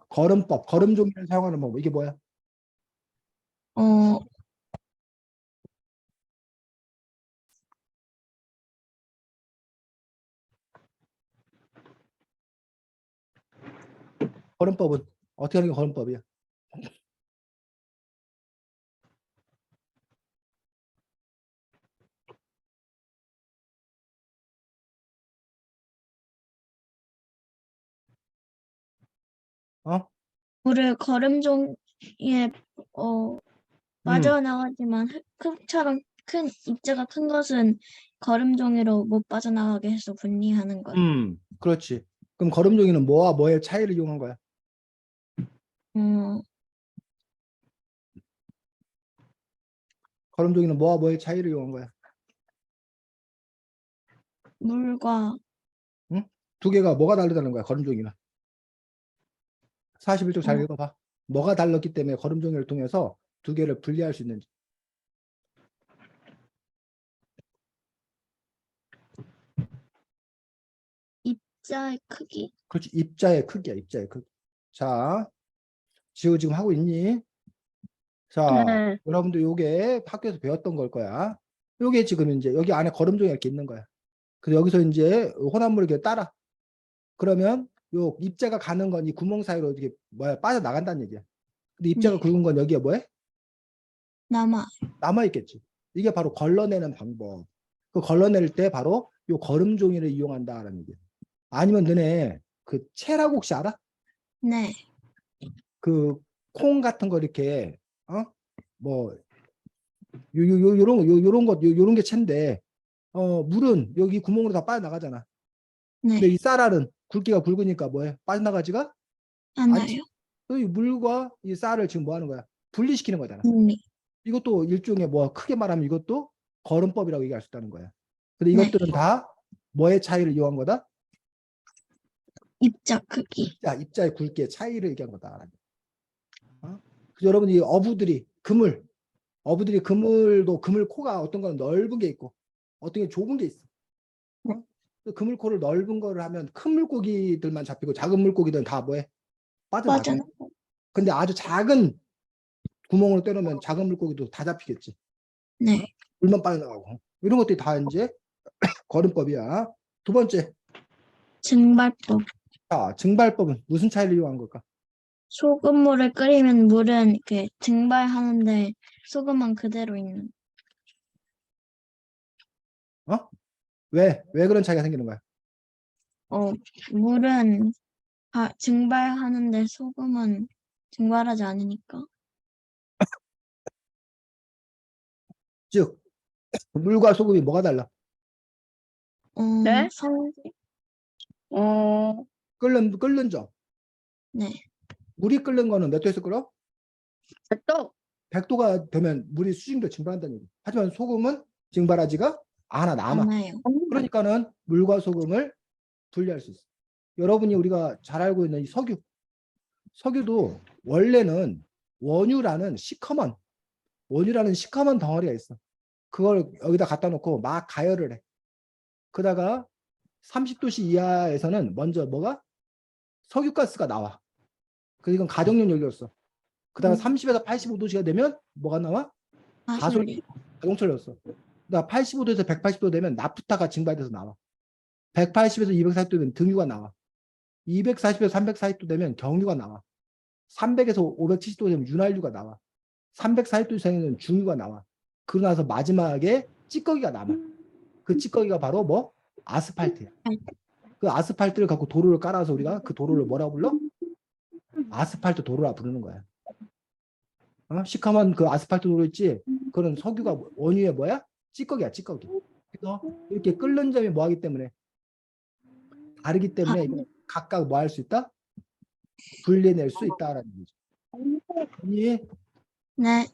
Speaker 1: 걸음법, 걸음 종이를 사용하는 방법. 이게 뭐야?
Speaker 3: 어,
Speaker 1: 걸음법은 어떻게 하는 게 걸음법이야?
Speaker 3: 물을 걸음종이에 빠져나가지만 흙처럼 큰 입자가 큰 것은 걸음종이로 못 빠져나가게 해서 분리하는 것.
Speaker 1: 그렇지. 그럼 걸음 종이는 뭐와 뭐의 차이를 이용한 거야? 걸음 종이는 뭐와 뭐의 차이를 이용한 거야?
Speaker 3: 물과
Speaker 1: 두 개가 뭐가 다르다는 거야? 걸음 종이는. 41쪽 잘
Speaker 3: 어,
Speaker 1: 읽어봐. 뭐가 달랐기 때문에 걸음 종이를 통해서 두 개를 분리할 수 있는지.
Speaker 3: 입자의 크기.
Speaker 1: 그렇지. 입자의 크기야. 입자의 크기. 자, 지우 지금 하고 있니? 자,
Speaker 2: 네.
Speaker 1: 여러분들 요게 학교에서 배웠던 걸 거야. 요게 지금 이제 여기 안에 걸음종이 이렇게 있는 거야. 그래서 여기서 이제 혼합물을 이렇게 따라. 그러면 요 입자가 가는 건 이 구멍 사이로 이렇게 빠져나간다는 얘기야. 근데 입자가
Speaker 3: 네.
Speaker 1: 굵은 건 여기에 뭐해?
Speaker 3: 남아.
Speaker 1: 남아있겠지. 이게 바로 걸러내는 방법. 그 걸러낼 때 바로 요 걸음 종이를 이용한다라는 얘기야. 아니면 너네 그 채라고 혹시 알아?
Speaker 3: 네.
Speaker 1: 그 콩 같은 거 이렇게 뭐 요런 게 채인데 물은 여기 구멍으로 다 빠져나가잖아.
Speaker 3: 네.
Speaker 1: 근데 이 쌀알은 굵기가 굵으니까 뭐해? 빠져나가지가 않지.
Speaker 3: 않아요.
Speaker 1: 이 물과 이 쌀을 지금 뭐 하는 거야? 분리시키는 거잖아.
Speaker 3: 분리.
Speaker 1: 이것도 일종의 뭐 크게 말하면 이것도 걸음법이라고 얘기할 수 있다는 거야. 근데
Speaker 3: 네.
Speaker 1: 이것들은 다 뭐의 차이를 이용한 거다?
Speaker 3: 입자 크기.
Speaker 1: 입자의 굵기의 차이를 얘기한 거다. 그래서 여러분 이 어부들이 그물 코가 어떤 거는 넓은 게 있고 어떤 게 좁은 게 있어. 그 그물 코를 넓은 거를 하면 큰 물고기들만 잡히고 작은 물고기들은 다 뭐해? 빠져나가.
Speaker 3: 빠져나.
Speaker 1: 근데 아주 작은 구멍으로 때려면 작은 물고기도 다 잡히겠지.
Speaker 3: 네.
Speaker 1: 물만 빠져나가고. 이런 것들이 다 이제 걸음법이야. 두 번째,
Speaker 3: 증발법.
Speaker 1: 자, 증발법은 무슨 차이를 이용한 걸까?
Speaker 3: 소금물을 끓이면 물은 이렇게 증발하는데 소금은 그대로 있는.
Speaker 1: 왜 그런 차이가 생기는 거야?
Speaker 3: 물은 증발하는데 소금은 증발하지 않으니까.
Speaker 1: 즉, 물과 소금이 뭐가 달라?
Speaker 2: 네?
Speaker 3: 성질?
Speaker 1: 끓는 점.
Speaker 3: 네.
Speaker 1: 물이 끓는 거는 몇 도에서 끓어?
Speaker 2: 또
Speaker 1: 100도가 되면 물이 수증기로 증발한다는 얘기. 하지만 소금은 증발하지가 않아, 남아.
Speaker 3: 않아요.
Speaker 1: 그러니까는 물과 소금을 분리할 수 있어. 여러분이 우리가 잘 알고 있는 이 석유도 원래는 원유라는 시커먼 덩어리가 있어. 그걸 여기다 갖다 놓고 막 가열을 해. 그러다가 30도씨 이하에서는 먼저 뭐가? 석유가스가 나와. 그 이건 가정용 연료였어. 그다가 30에서 85도씨가 되면 뭐가 나와?
Speaker 3: 가솔린.
Speaker 1: 자동차였어. 그다가 85도에서 180도 되면 나프타가 증발돼서 나와. 180에서 240도 되면 등유가 나와. 240에서 340도 되면 경유가 나와. 300에서 570도 되면 윤활유가 나와. 340도 이상에는 중유가 나와. 그러고 나서 마지막에 찌꺼기가 남아. 그 찌꺼기가 바로 뭐? 아스팔트야. 그 아스팔트를 갖고 도로를 깔아서 우리가 그 도로를 뭐라고 불러? 아스팔트 도로라 부르는 거야. 시커먼 그 아스팔트 도로 있지? 그런 석유가 원유의 뭐야? 찌꺼기야, 찌꺼기. 그래서 이렇게 끓는 점이 뭐 하기 때문에? 다르기 때문에 이거 각각 뭐 할 수 있다? 분리해낼 수 있다라는 거죠. 아니,
Speaker 3: 네.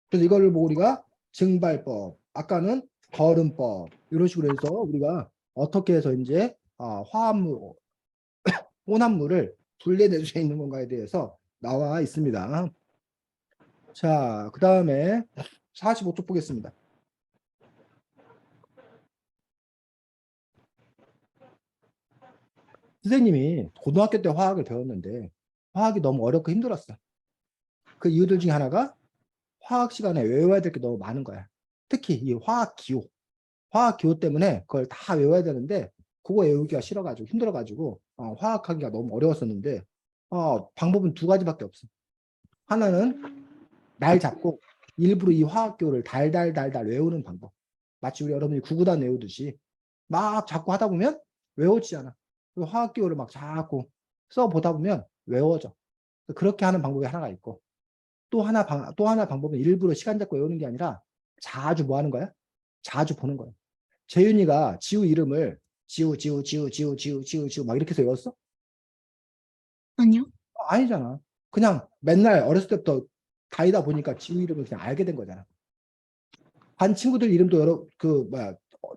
Speaker 1: 그래서 이거를 보고 우리가 증발법, 아까는 거름법 이런 식으로 해서 우리가 어떻게 해서 이제 화합물, 혼합물을 분리해낼 수 있는 건가에 대해서 나와 있습니다. 자, 그 다음에 45쪽 보겠습니다. 선생님이 고등학교 때 화학을 배웠는데 화학이 너무 어렵고 힘들었어. 그 이유들 중에 하나가 화학 시간에 외워야 될 게 너무 많은 거야. 특히 이 화학 기호. 화학 기호 때문에 그걸 다 외워야 되는데 그거 외우기가 싫어가지고 힘들어가지고 화학하기가 너무 어려웠었는데 방법은 두 가지밖에 없어. 하나는 날 잡고 일부러 이 화학 기호를 달달달달 외우는 방법. 마치 우리 여러분이 구구단 외우듯이 막 자꾸 하다 보면 외워지지 않아. 그 화학 기호를 막 자꾸 써보다 보면 외워져. 그렇게 하는 방법이 하나가 있고 또 하나 방법은 일부러 시간 잡고 외우는 게 아니라 자주 뭐 하는 거야? 자주 보는 거야. 재윤이가 지우 이름을 지우 막 이렇게 해서 외웠어?
Speaker 3: 아니요.
Speaker 1: 아니잖아. 그냥 맨날 어렸을 때부터 다니다 보니까 지우 이름을 그냥 알게 된 거잖아. 반 친구들 이름도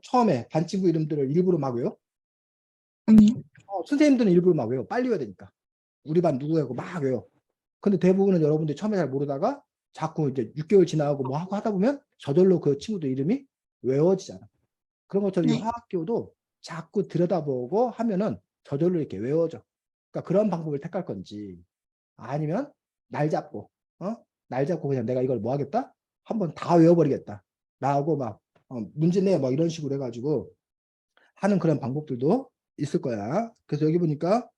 Speaker 1: 처음에 반 친구 이름들을 일부러 막 외워?
Speaker 3: 아니요.
Speaker 1: 선생님들은 일부러 막 외워. 빨리 외워야 되니까. 우리 반 누구야고 막 외워. 근데 대부분은 여러분들이 처음에 잘 모르다가 자꾸 이제 6개월 지나고 뭐 하고 하다 보면 저절로 그 친구들 이름이 외워지잖아. 그런 것처럼 이
Speaker 3: 네.
Speaker 1: 화학교도 자꾸 들여다보고 하면은 저절로 이렇게 외워져. 그러니까 그런 방법을 택할 건지 아니면 날 잡고 날 잡고 그냥 내가 이걸 뭐 하겠다? 한번 다 외워버리겠다. 나하고 막 문제 내 막 이런 식으로 해가지고 하는 그런 방법들도 있을 거야. 그래서 여기 보니까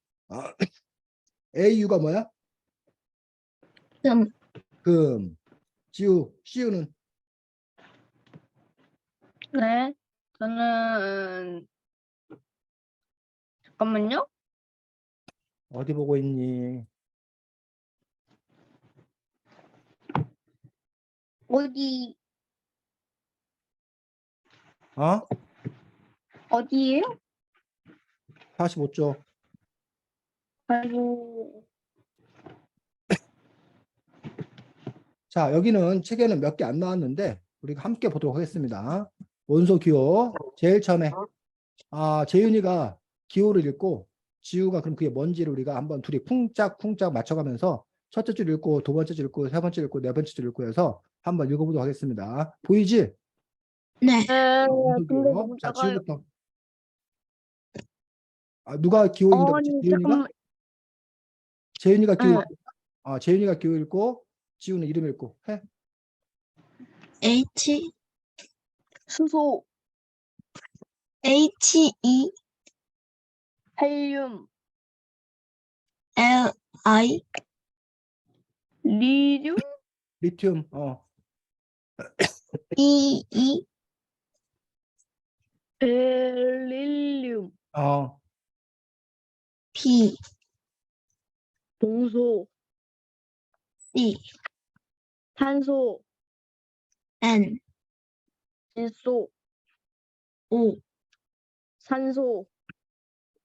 Speaker 1: AU가 뭐야?
Speaker 3: 금,
Speaker 1: 금, 지우, CU는
Speaker 2: 네. 저는 잠깐만요.
Speaker 1: 어디 보고 있니?
Speaker 2: 어디
Speaker 1: 어?
Speaker 2: 어디예요?
Speaker 1: 45쪽.
Speaker 2: 아이고.
Speaker 1: 자, 여기는 책에는 몇 개 안 나왔는데 우리가 함께 보도록 하겠습니다. 원소 기호 제일 처음에 재윤이가 기호를 읽고 지우가 그럼 그게 뭔지를 우리가 한번 둘이 쿵짝쿵짝 맞춰가면서 첫째 줄 읽고 두 번째 줄 읽고 세 번째 줄 읽고 네 번째 줄 읽고 해서 한번 읽어보도록 하겠습니다. 보이지?
Speaker 3: 네.
Speaker 2: 네.
Speaker 1: 원소
Speaker 2: 근데
Speaker 1: 기호.
Speaker 2: 너무
Speaker 1: 자,
Speaker 2: 작아요.
Speaker 1: 지우부터. 누가 기호 읽는다고 했지?
Speaker 2: 아니
Speaker 1: 재윤이가?
Speaker 2: 잠깐만.
Speaker 1: 재윤이가 기호
Speaker 2: 네.
Speaker 1: 읽고 재윤이가 기호 읽고 지우는 이름 읽고 해.
Speaker 3: H,
Speaker 2: 수소,
Speaker 3: H, E,
Speaker 2: 헬륨,
Speaker 3: L, I,
Speaker 2: 리튬,
Speaker 1: 리튬.
Speaker 3: E, E,
Speaker 2: 베릴륨,
Speaker 3: P,
Speaker 2: 동소,
Speaker 3: C,
Speaker 2: 탄소,
Speaker 3: N,
Speaker 2: 질소,
Speaker 3: O,
Speaker 2: 산소,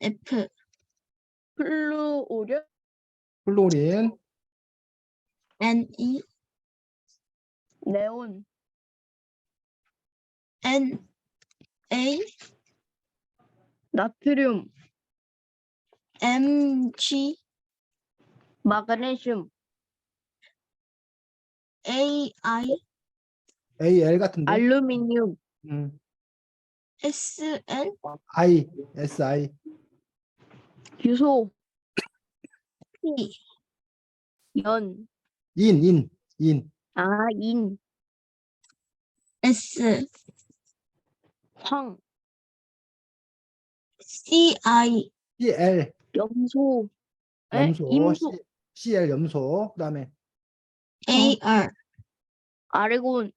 Speaker 3: F,
Speaker 2: 플루오륨,
Speaker 1: 플로린,
Speaker 3: N, E,
Speaker 2: 네온,
Speaker 3: N, A,
Speaker 2: 나트륨,
Speaker 3: M, G,
Speaker 2: 마그네슘,
Speaker 3: A, I,
Speaker 1: AL 같은데?
Speaker 2: 알루미늄,
Speaker 3: S, L,
Speaker 1: I, SI,
Speaker 2: 규소,
Speaker 3: P,
Speaker 2: 연,
Speaker 1: 인.
Speaker 2: 인,
Speaker 3: S,
Speaker 2: 황,
Speaker 3: C, I,
Speaker 1: CL,
Speaker 2: 염소,
Speaker 1: 염소,
Speaker 2: 임소,
Speaker 1: CL 염소, 그 다음에
Speaker 3: A, R,
Speaker 2: 아르곤,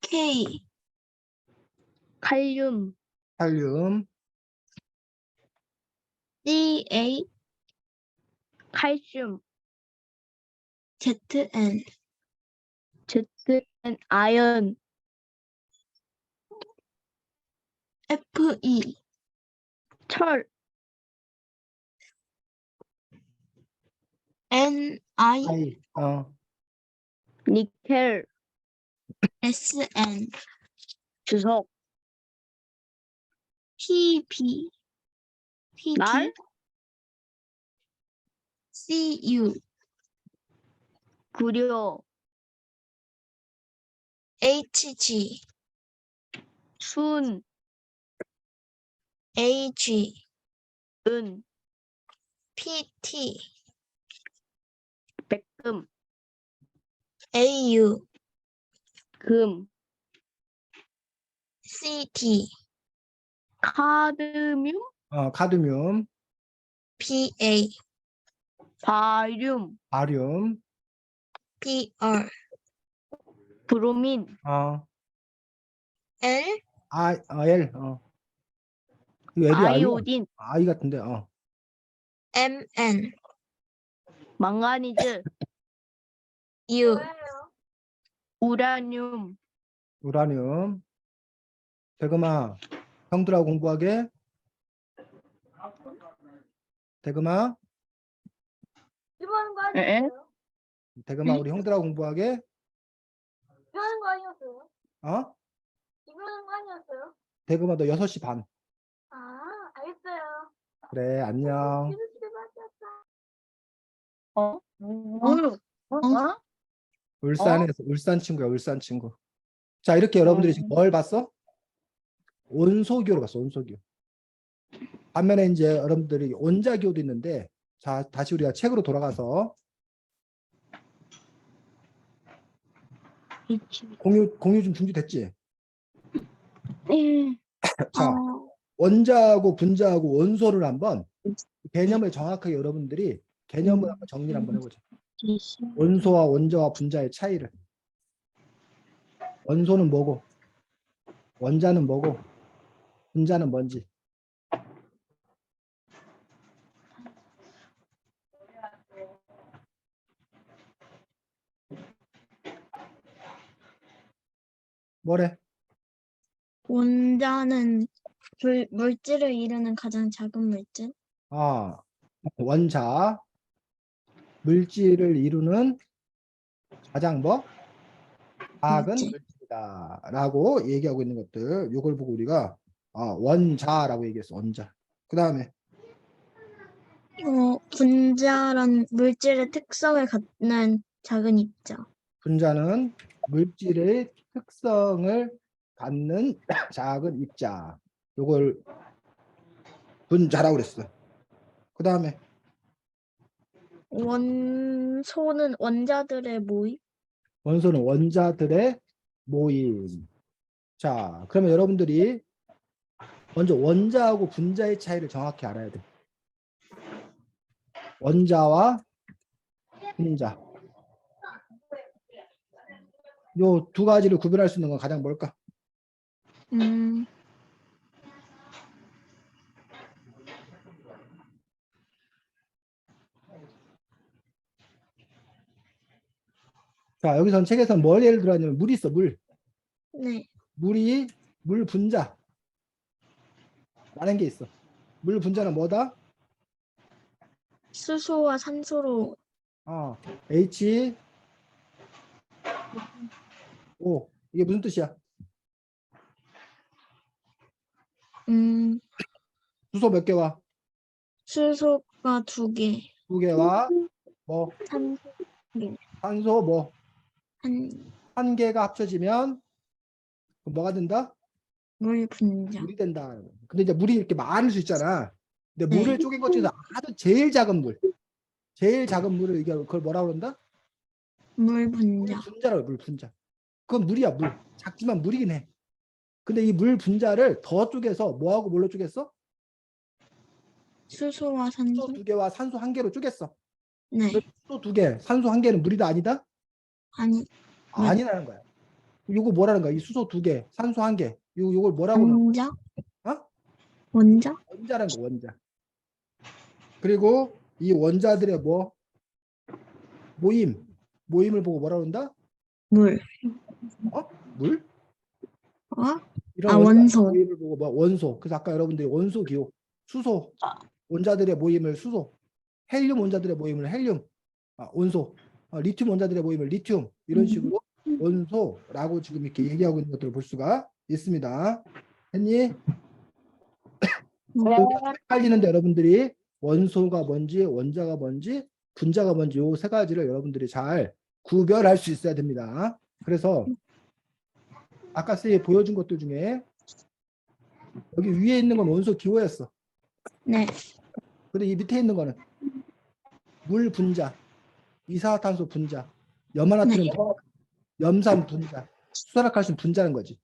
Speaker 3: K,
Speaker 2: 칼륨,
Speaker 1: 칼륨,
Speaker 3: C, A,
Speaker 2: 칼슘,
Speaker 3: ZN,
Speaker 2: ZN 아연,
Speaker 3: FE,
Speaker 2: 철,
Speaker 3: NI,
Speaker 1: 아이,
Speaker 2: 니켈,
Speaker 3: SN,
Speaker 2: 주석,
Speaker 3: PB, PT,
Speaker 2: 날,
Speaker 3: CU,
Speaker 2: 구려,
Speaker 3: HG,
Speaker 2: 순,
Speaker 3: AG,
Speaker 2: 은,
Speaker 3: PT,
Speaker 2: 백금,
Speaker 3: AU,
Speaker 2: 금,
Speaker 3: CT,
Speaker 2: 카드뮴,
Speaker 1: 카드뮴,
Speaker 3: PA,
Speaker 2: 바륨,
Speaker 1: 바륨,
Speaker 3: PR,
Speaker 2: 브로민,
Speaker 3: L,
Speaker 1: L, 이거 L이 I야?
Speaker 2: 아이오딘,
Speaker 1: I 같은데,
Speaker 3: MN,
Speaker 2: 망가니즈,
Speaker 3: U,
Speaker 2: 우라늄,
Speaker 1: 우라늄. 대금아, 형들하고 공부하게. 대금아,
Speaker 4: 이거 하는 거
Speaker 2: 에?
Speaker 4: 아니었어요?
Speaker 1: 대금아, 우리 형들하고 공부하게.
Speaker 4: 이거 하는 거 아니었어요? 이거 하는 거 아니었어요?
Speaker 1: 대금아, 너 6시 반.
Speaker 4: 아, 알겠어요.
Speaker 1: 그래, 안녕.
Speaker 4: 이거 집에 맞았어.
Speaker 1: 울산에서, 울산 친구야, 울산 친구. 자, 이렇게 여러분들이 지금 뭘 봤어? 온소기호를 봤어, 온소기호. 반면에 이제 여러분들이 온자기호도 있는데, 자, 다시 우리가 책으로 돌아가서 공유 좀 준비됐지?
Speaker 2: 네.
Speaker 1: 자, 원자하고 분자하고 원소를 한번 개념을 정확하게 여러분들이 개념을 한번 정리를 한번 해보자. 원소와 원자와 분자의 차이를. 원소는 뭐고, 원자는 뭐고, 분자는 뭔지. 뭐래?
Speaker 3: 원자는 물질을 이루는 가장 작은 물질.
Speaker 1: 원자, 물질을 이루는 가장 작은
Speaker 3: 물질.
Speaker 1: 물질이다 라고 얘기하고 있는 것들, 이걸 보고 우리가 원자라고 얘기했어. 원자. 그 다음에
Speaker 3: 분자란 물질의 특성을 갖는 작은 입자.
Speaker 1: 분자는 물질의 특성을 갖는 작은 입자. 요걸 분자라고 그랬어. 그 다음에
Speaker 3: 원소는 원자들의 모임.
Speaker 1: 원소는 원자들의 모임. 자, 그러면 여러분들이 먼저 원자하고 분자의 차이를 정확히 알아야 돼. 원자와 분자. 요 두 가지를 구별할 수 있는 건 가장 뭘까? 자, 여기선 책에서는 뭘 예를 들었냐면 물이 있어, 물.
Speaker 3: 네.
Speaker 1: 물 분자. 라는 게 있어. 물 분자는 뭐다?
Speaker 3: 수소와 산소로
Speaker 1: H, O. 이게 무슨 뜻이야? 수소 몇 개와?
Speaker 3: 수소가 2개,
Speaker 1: 2개와 뭐?
Speaker 3: 산소
Speaker 1: 산소 뭐?
Speaker 3: 한
Speaker 1: 1개가 합쳐지면 뭐가 된다?
Speaker 3: 물 분자.
Speaker 1: 물이 된다. 근데 이제 물이 이렇게 많을 수 있잖아. 근데
Speaker 3: 네.
Speaker 1: 물을 쪼갠 것 중에서 아주 제일 작은 물. 제일 작은 물을 이게 그걸 뭐라고 그런다?
Speaker 3: 물 분자.
Speaker 1: 분자라고, 물 분자. 그건 물이야, 물. 작지만 물이긴 해. 근데 이 물 분자를 더 쪼개서 뭐하고 뭘로 쪼갰어?
Speaker 3: 수소와
Speaker 1: 수소
Speaker 3: 산소.
Speaker 1: 2개와 산소 1개로 쪼갰어.
Speaker 3: 네.
Speaker 1: 수소 2개, 산소 1개는 물이다 아니다?
Speaker 3: 아니,
Speaker 1: 아니라는 거야. 요거 뭐라는 거야? 이 수소 2개, 산소 1개. 요걸 뭐라고 하는
Speaker 3: 원자?
Speaker 1: 거야?
Speaker 3: 원자?
Speaker 1: 원자라는 거, 원자. 그리고 이 원자들의 모임. 모임을 보고 뭐라 그런다?
Speaker 3: 물.
Speaker 1: 물?
Speaker 3: 어?
Speaker 1: 이런
Speaker 3: 아,
Speaker 1: 원자들의
Speaker 3: 원소.
Speaker 1: 모임을 보고 뭐 원소. 그래서 아까 여러분들이 원소 기호, 수소 원자들의 모임을 수소, 헬륨 원자들의 모임을 헬륨, 온소, 리튬 원자들의 모임을 리튬 이런 식으로 원소라고 지금 이렇게 얘기하고 있는 것들을 볼 수가 있습니다. 했니? 헷갈리는데 여러분들이 원소가 뭔지, 원자가 뭔지, 분자가 뭔지 요 세 가지를 여러분들이 잘 구별할 수 있어야 됩니다. 그래서 아까 쌤이 보여준 것들 중에 여기 위에 있는 건 원소 기호였어.
Speaker 3: 네.
Speaker 1: 근데 이 밑에 있는 거는 물 분자, 이산화탄소 분자, 염화나트륨 분자, 염산 분자, 수산화칼슘 분자는 거지.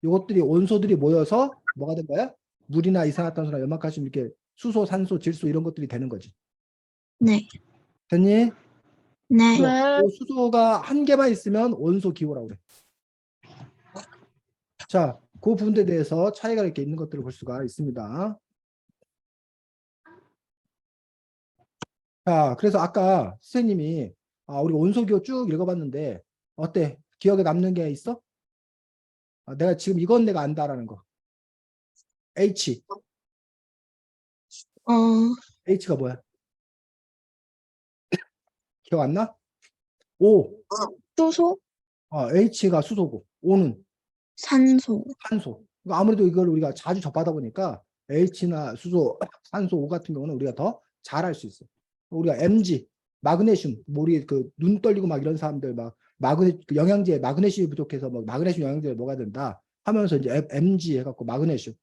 Speaker 1: 이것들이 원소들이 모여서 뭐가 된 거야? 물이나 이산화탄소나 염화칼슘 이렇게 수소, 산소, 질소 이런 것들이 되는 거지.
Speaker 3: 네.
Speaker 1: 됐니?
Speaker 3: 네.
Speaker 1: 그 수소가 한 개만 있으면 원소 기호라고 그래. 자, 그 부분에 대해서 차이가 이렇게 있는 것들을 볼 수가 있습니다. 자, 그래서 아까 선생님이 우리 원소 기호 쭉 읽어봤는데 어때? 기억에 남는 게 있어? 내가 지금 이건 내가 안다라는 거. H. H가 뭐야? 기억 안 나? O.
Speaker 3: 수소,
Speaker 1: H가 수소고 O는
Speaker 3: 산소.
Speaker 1: 산소. 그러니까 아무래도 이걸 우리가 자주 접하다 보니까 H나 수소, 산소, O 같은 경우는 우리가 더 잘 알 수 있어. 우리가 Mg, 마그네슘, 뭐 우리 그 눈 떨리고 막 이런 사람들 막 그 영양제 마그네슘이 부족해서 뭐 마그네슘 영양제를 먹어야 된다 하면서 이제 Mg 해갖고 마그네슘,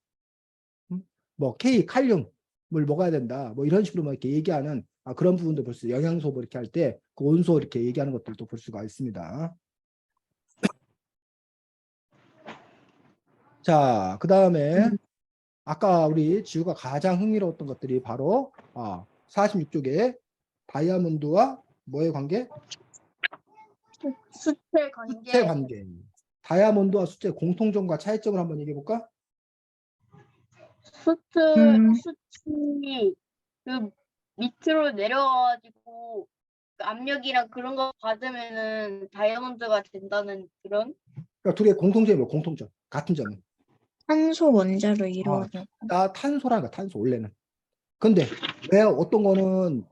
Speaker 1: 뭐 K 칼륨을 먹어야 된다 뭐 이런 식으로 막 이렇게 얘기하는 그런 부분도 볼 수, 영양소 뭐 이렇게 할 때 그 온소 이렇게 얘기하는 것들도 볼 수가 있습니다. 자, 그 다음에 아까 우리 지우가 가장 흥미로웠던 것들이 바로 46쪽에 다이아몬드와 뭐의 관계?
Speaker 2: 수체
Speaker 1: 수체 관계. 다이아몬드와 수체 공통점과 차이점을 한번 얘기해 볼까?
Speaker 2: 수치 그 밑으로 내려가지고 그 압력이랑 그런 거 받으면은 다이아몬드가 된다는 그런.
Speaker 1: 그러니까 둘의 공통점이 뭐 공통점? 같은 점은.
Speaker 3: 탄소 원자로 이루어져.
Speaker 1: 나 탄소라는 거 탄소 원래는. 근데 왜 어떤 거는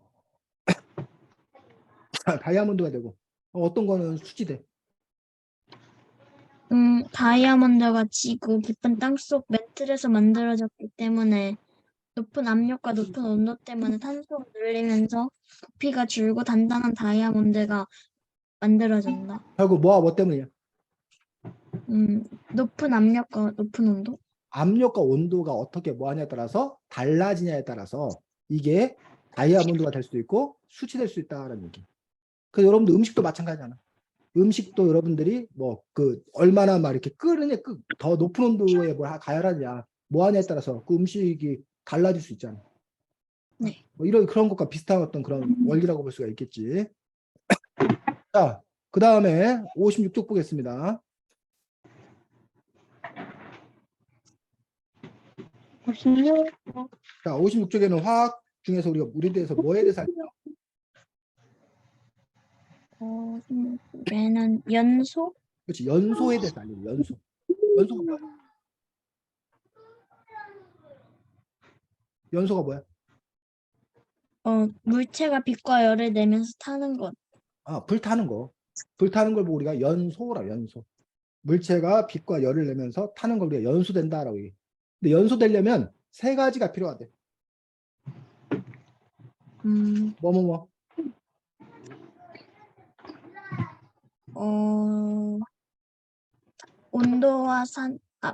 Speaker 1: 다이아몬드가 되고 어떤 거는 수지돼?
Speaker 3: 다이아몬드가 지구 깊은 땅속 멘틀에서 만들어졌기 때문에 높은 압력과 높은 온도 때문에 탄소가 눌리면서 부피가 줄고 단단한 다이아몬드가 만들어진다.
Speaker 1: 결국 뭐와 뭐 때문이야?
Speaker 3: 높은 압력과 높은 온도?
Speaker 1: 압력과 온도가 어떻게 뭐하냐에 따라서 달라지냐에 따라서 이게 다이아몬드가 될 수도 있고 수치될 수 있다라는 얘기. 그래서 여러분들 음식도 마찬가지잖아. 음식도 여러분들이 뭐 그 얼마나 막 이렇게 끓으냐 더 높은 온도에 뭘 가열하냐 뭐하냐에 따라서 그 음식이 달라질 수 있잖아.
Speaker 3: 네.
Speaker 1: 뭐 이런 그런 것과 비슷한 어떤 그런 원리라고 볼 수가 있겠지. 자, 그 다음에 56쪽 보겠습니다. 자, 56쪽에는 화학 중에서 우리가 물에 대해서 뭐에 대해서 알죠?
Speaker 3: 얘는 연소?
Speaker 1: 그렇지, 연소에 대해서 알려. 연소. 연소가 뭐야? 연소가 뭐야?
Speaker 3: 물체가 빛과 열을 내면서 타는 것.
Speaker 1: 불타는 거. 불타는 걸 보고 우리가 연소라, 연소. 물체가 빛과 열을 내면서 타는 걸 우리가 연소된다라고 얘기해. 근데 연소되려면 세 가지가 필요하대. 뭐.
Speaker 3: 온도와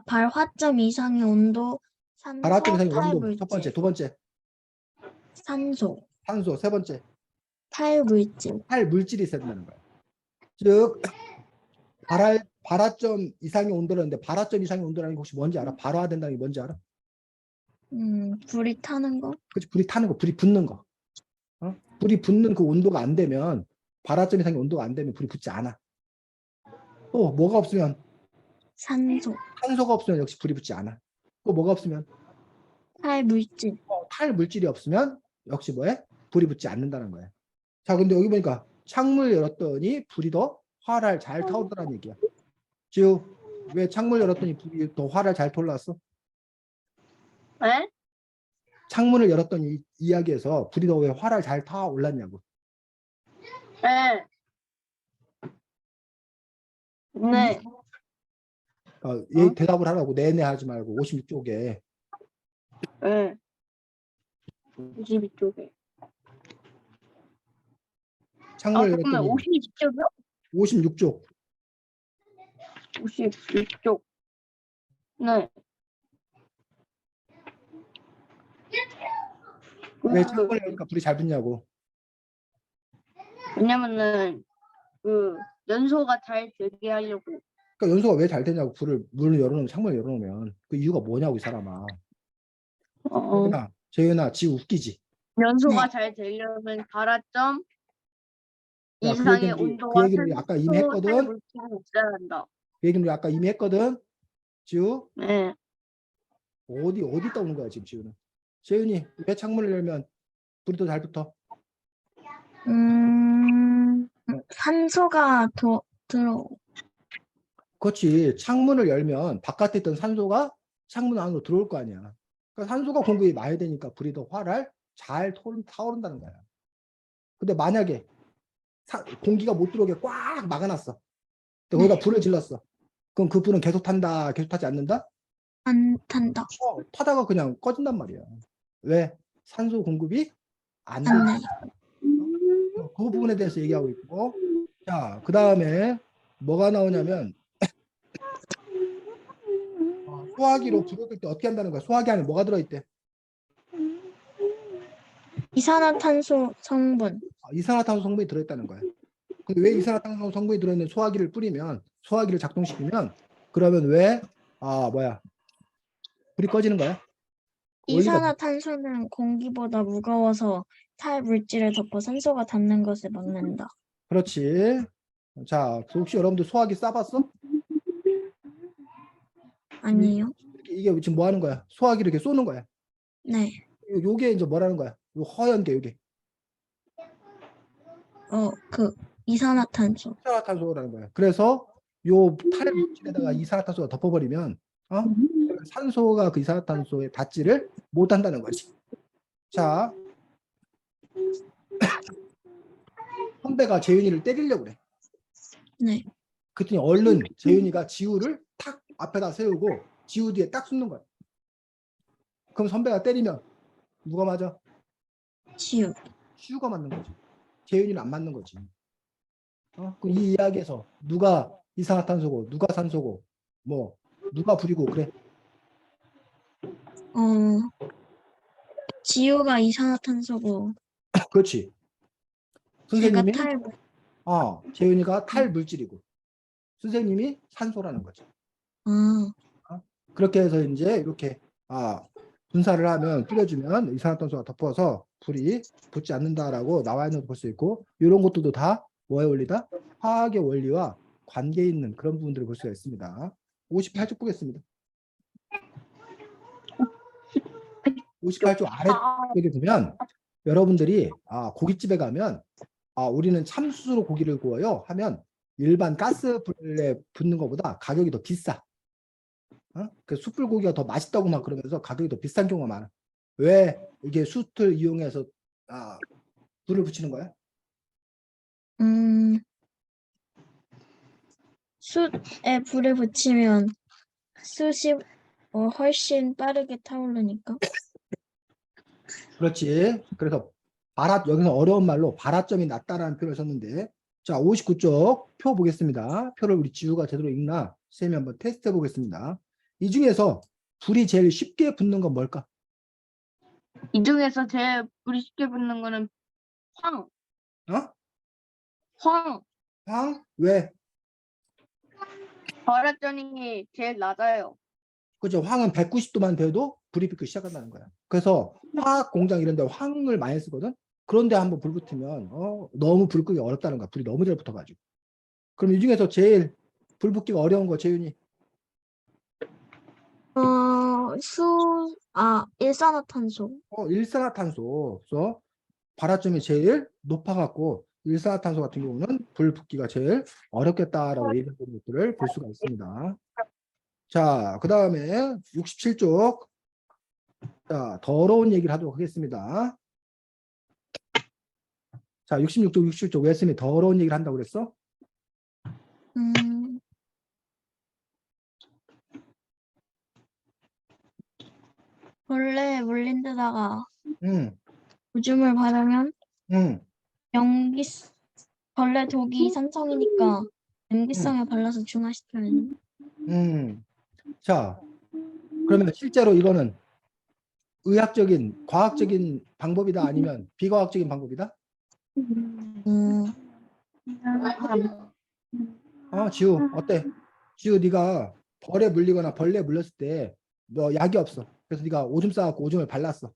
Speaker 3: 발화점 이상의 온도, 산소,
Speaker 1: 발화점 이상의 온도.
Speaker 3: 탈물질.
Speaker 1: 첫 번째, 두 번째.
Speaker 3: 산소,
Speaker 1: 산소. 세 번째.
Speaker 3: 탈물질.
Speaker 1: 탈물질이 있어야 된다는 거야. 즉 발화점 이상의 온도라는데 발화점 이상의 온도라는 게 혹시 뭔지 알아? 발화된다는 게 뭔지 알아?
Speaker 3: 불이 타는 거?
Speaker 1: 그렇지, 불이 타는 거, 불이 붙는 거. 불이 붙는 그 온도가 안 되면 발화점 이상의 온도가 안 되면 불이 붙지 않아. 또 뭐가 없으면
Speaker 3: 산소,
Speaker 1: 산소가 없으면 역시 불이 붙지 않아. 또 뭐가 없으면
Speaker 3: 탈물질.
Speaker 1: 탈물질이 없으면 역시 뭐해? 불이 붙지 않는다는 거야. 자, 근데 여기 보니까 창문을 열었더니 불이 더 활활 잘 타오르더라는 얘기야. 지우, 왜 창문을 열었더니 불이 더 활활 잘 타올랐어?
Speaker 2: 네?
Speaker 1: 창문을 열었더니 이야기에서 불이 더 왜 활활 잘 타올랐냐고.
Speaker 2: 네. 네.
Speaker 1: 얘 대답을 하라고. 네네 하지 말고 56쪽에.
Speaker 2: 네. 52쪽에.
Speaker 1: 창문을
Speaker 2: 잠깐만,
Speaker 1: 열었더니
Speaker 2: 52쪽이요?
Speaker 1: 56쪽.
Speaker 2: 56쪽. 네.
Speaker 1: 왜 창문을 여니까 불이 잘 붙냐고.
Speaker 2: 왜냐면은 그 연소가 잘 되게 하려고.
Speaker 1: 그러니까 연소가 왜 잘 되냐고. 문을 열어놓으면, 창문을 열어놓으면 그 이유가 뭐냐고, 이 사람아. 재윤아, 지 웃기지.
Speaker 2: 연소가
Speaker 3: 네.
Speaker 2: 잘 되려면 발화점
Speaker 1: 야,
Speaker 2: 이상의
Speaker 1: 그
Speaker 2: 온도와
Speaker 1: 얘기를 우리 아까 이미
Speaker 2: 산소
Speaker 1: 했거든.
Speaker 2: 물질이 있어야 한다.
Speaker 1: 그 얘기는 우리 아까 이미 했거든. 지우,
Speaker 2: 네.
Speaker 1: 어디 떠오는 거야 지금 지우는. 재윤이, 왜 창문을 열면 불이 더 잘 붙어?
Speaker 3: 산소가 더 들어.
Speaker 1: 그렇지. 창문을 열면 바깥에 있던 산소가 창문 안으로 들어올 거 아니야. 그러니까 산소가 공급이 많이 되니까 불이 더 활활 잘 타오른다는 거야. 근데 만약에 공기가 못 들어오게 꽉 막아놨어. 근데 거기다 불을 질렀어. 그럼 그 불은 계속 탄다, 계속 타지 않는다?
Speaker 3: 안 탄다.
Speaker 1: 타다가 그냥 꺼진단 말이야. 왜? 산소 공급이 안 돼.
Speaker 3: 안 나요.
Speaker 1: 그 부분에 대해서 얘기하고 있고. 자, 그 다음에 뭐가 나오냐면 소화기로 불을 끌 때 어떻게 한다는 거야? 소화기 안에 뭐가 들어있대?
Speaker 3: 이산화탄소 성분.
Speaker 1: 이산화탄소 성분이 들어있다는 거야. 근데 왜 이산화탄소 성분이 들어있는 소화기를 뿌리면, 소화기를 작동시키면, 그러면 왜 불이 꺼지는 거야? 원리가
Speaker 3: 이산화탄소는 공기보다 무거워서 탈 물질을 덮어 산소가 닿는 것을 막는다.
Speaker 1: 그렇지. 자, 혹시 여러분들 소화기 싸봤어?
Speaker 3: 아니요?
Speaker 1: 이게 지금 뭐 하는 거야? 소화기를 이렇게 쏘는 거야.
Speaker 3: 네.
Speaker 1: 요게 이제 뭐라는 거야? 요 허연 게 요게
Speaker 3: 이산화탄소.
Speaker 1: 이산화탄소라는 거야. 그래서 요 탈 물질에다가 이산화탄소가 덮어버리면 산소가 그 이산화탄소에 닿지를 못한다는 거지. 자, 선배가 재윤이를 때리려고 그래.
Speaker 3: 네.
Speaker 1: 그랬더니 얼른 재윤이가 지우를 탁 앞에다 세우고 지우 뒤에 딱 숨는 거야. 그럼 선배가 때리면 누가 맞아?
Speaker 3: 지우.
Speaker 1: 지우가 맞는 거지. 재윤이는 안 맞는 거지. 그럼 이 이야기에서 누가 이산화탄소고 누가 산소고 뭐 누가 불이고 그래?
Speaker 3: 지우가 이산화탄소고
Speaker 1: 그렇지.
Speaker 3: 제가
Speaker 1: 선생님이
Speaker 3: 탈
Speaker 1: 재윤이가 탈 물질이고 선생님이 산소라는 거죠. 그렇게 해서 이제 이렇게 분사를 하면 뿌려주면 이산화탄소가 덮어서 불이 붙지 않는다라고 나와 있는 걸 볼 수 있고, 이런 것들도 다 뭐의 원리다? 화학의 원리와 관계 있는 그런 부분들을 볼 수가 있습니다. 58쪽 보겠습니다. 58쪽 아래쪽에 보면 여러분들이 고깃집에 가면 우리는 참숯으로 고기를 구워요 하면 일반 가스불에 붓는 것보다 가격이 더 비싸. 그 숯불고기가 더 맛있다고 막 그러면서 가격이 더 비싼 경우가 많아. 왜 이게 숯을 이용해서 불을 붙이는 거야?
Speaker 3: 숯에 불을 붙이면 숯이 훨씬 빠르게 타오르니까.
Speaker 1: 그렇지. 그래서 여기서 어려운 말로 발화점이 낮다라는 표현을 썼는데, 자, 59쪽 표 보겠습니다. 표를 우리 지우가 제대로 읽나 쌤이 한번 테스트 해 보겠습니다. 이 중에서 불이 제일 쉽게 붙는 건 뭘까?
Speaker 2: 이 중에서 제일 불이 쉽게 붙는 거는 황. 황.
Speaker 1: 황? 왜?
Speaker 2: 발화점이 제일 낮아요.
Speaker 1: 그죠? 황은 190도만 돼도 불이 붙기 시작한다는 거야. 그래서 화학 공장 이런 데 황을 많이 쓰거든. 그런데 한번 불 붙으면 너무 불 끄기 어렵다는 거야. 불이 너무 잘 붙어가지고. 그럼 이 중에서 제일 불 붙기가 어려운 거 재윤이?
Speaker 3: 일산화탄소.
Speaker 1: 일산화탄소. 그래서 발화점이 제일 높아갖고 일산화탄소 같은 경우는 불 붙기가 제일 어렵겠다라고 얘기하는 것들을 볼 수가 있습니다. 자, 그 다음에 67쪽. 자, 더러운 얘기를 하도록 하겠습니다. 자, 66쪽, 67쪽 왜 쌤이 더러운 얘기를 한다고 그랬어?
Speaker 3: 원래 물린 데다가
Speaker 1: 응,
Speaker 3: 오줌을 바르면
Speaker 1: 응,
Speaker 3: 연기 벌레 독이 산성이니까
Speaker 1: 응,
Speaker 3: 염기성에 발라서 중화시켜야 돼.
Speaker 1: 응. 자, 그러면 실제로 이거는 의학적인, 과학적인 방법이다 아니면 비과학적인 방법이다? 지우, 어때? 지우, 네가 벌에 물리거나 벌레에 물렸을 때 너 약이 없어. 그래서 네가 오줌 싸갖고 오줌을 발랐어.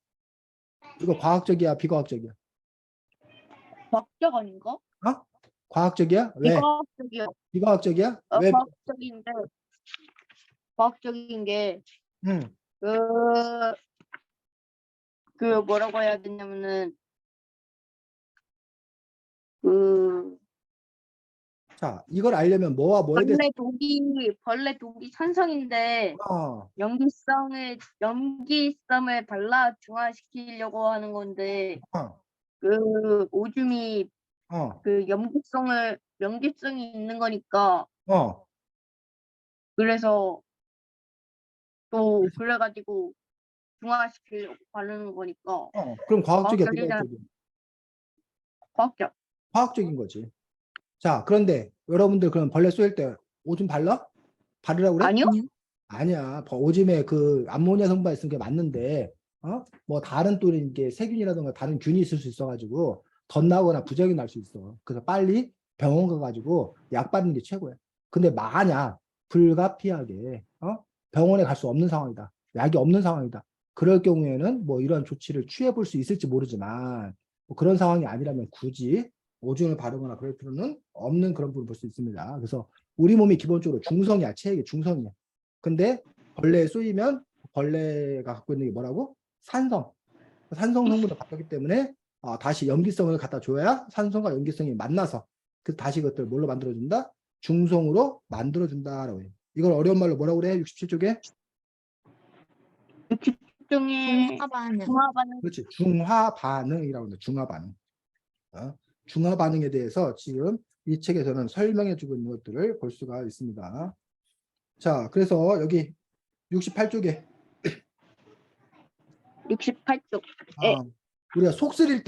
Speaker 1: 이거 과학적이야, 비과학적이야?
Speaker 2: 과학적 아닌가?
Speaker 1: 어? 과학적이야? 왜?
Speaker 2: 비과학적이요.
Speaker 1: 비과학적이야? 왜?
Speaker 2: 과학적인데 과학적인 게
Speaker 1: 응.
Speaker 2: 그, 그 뭐라고 해야 되냐면은 그
Speaker 1: 자, 이걸 알려면 뭐와 뭐에 대해서
Speaker 2: 벌레 독이 산성인데
Speaker 1: 어,
Speaker 2: 염기성을 발라 중화시키려고 하는 건데
Speaker 1: 어,
Speaker 2: 그 오줌이
Speaker 1: 어,
Speaker 2: 그 염기성이 있는 거니까
Speaker 1: 어.
Speaker 2: 그래서 또 그래가지고 중화시키려고 바르는 거니까
Speaker 1: 그럼 과학적이야,
Speaker 2: 과학적이잖아.
Speaker 1: 비과학적이야?
Speaker 2: 과학적.
Speaker 1: 과학적인 거지. 자, 그런데 여러분들 그럼 벌레 쏘일 때 오줌 발라? 바르라고 그래?
Speaker 2: 아니요?
Speaker 3: 아니요.
Speaker 1: 아니야. 오줌에 그 암모니아 성분이 있는 게 맞는데, 뭐 다른 또 이게 세균이라든가 다른 균이 있을 수 있어가지고 덧나거나 부작용이 날 수 있어. 그래서 빨리 병원 가가지고 약 받는 게 최고야. 근데 만약 불가피하게 병원에 갈 수 없는 상황이다. 약이 없는 상황이다. 그럴 경우에는 뭐 이런 조치를 취해 볼 수 있을지 모르지만 뭐 그런 상황이 아니라면 굳이 오줌을 바르거나 그럴 필요는 없는 그런 부분을 볼 수 있습니다. 그래서 우리 몸이 기본적으로 중성이야. 체액이 중성이야. 근데 벌레에 쏘이면 벌레가 갖고 있는 게 뭐라고? 산성. 산성 성분을 바뀌기 때문에 다시 염기성을 갖다 줘야 산성과 염기성이 만나서 그 다시 그것들 뭘로 만들어준다? 중성으로 만들어준다라고 해요. 이걸 어려운 말로 뭐라고 그래? 67쪽에?
Speaker 2: 중에
Speaker 3: 중화반응.
Speaker 2: 중화반응.
Speaker 1: 그렇지. 중화 반응이라고 합니다. 중화 반응. 중화 반응에 대해서 지금 이 책에서는 설명해 주고 있는 것들을 볼 수가 있습니다. 자, 그래서 여기 68쪽에
Speaker 2: 68쪽. 예.
Speaker 1: 우리가 속 쓰릴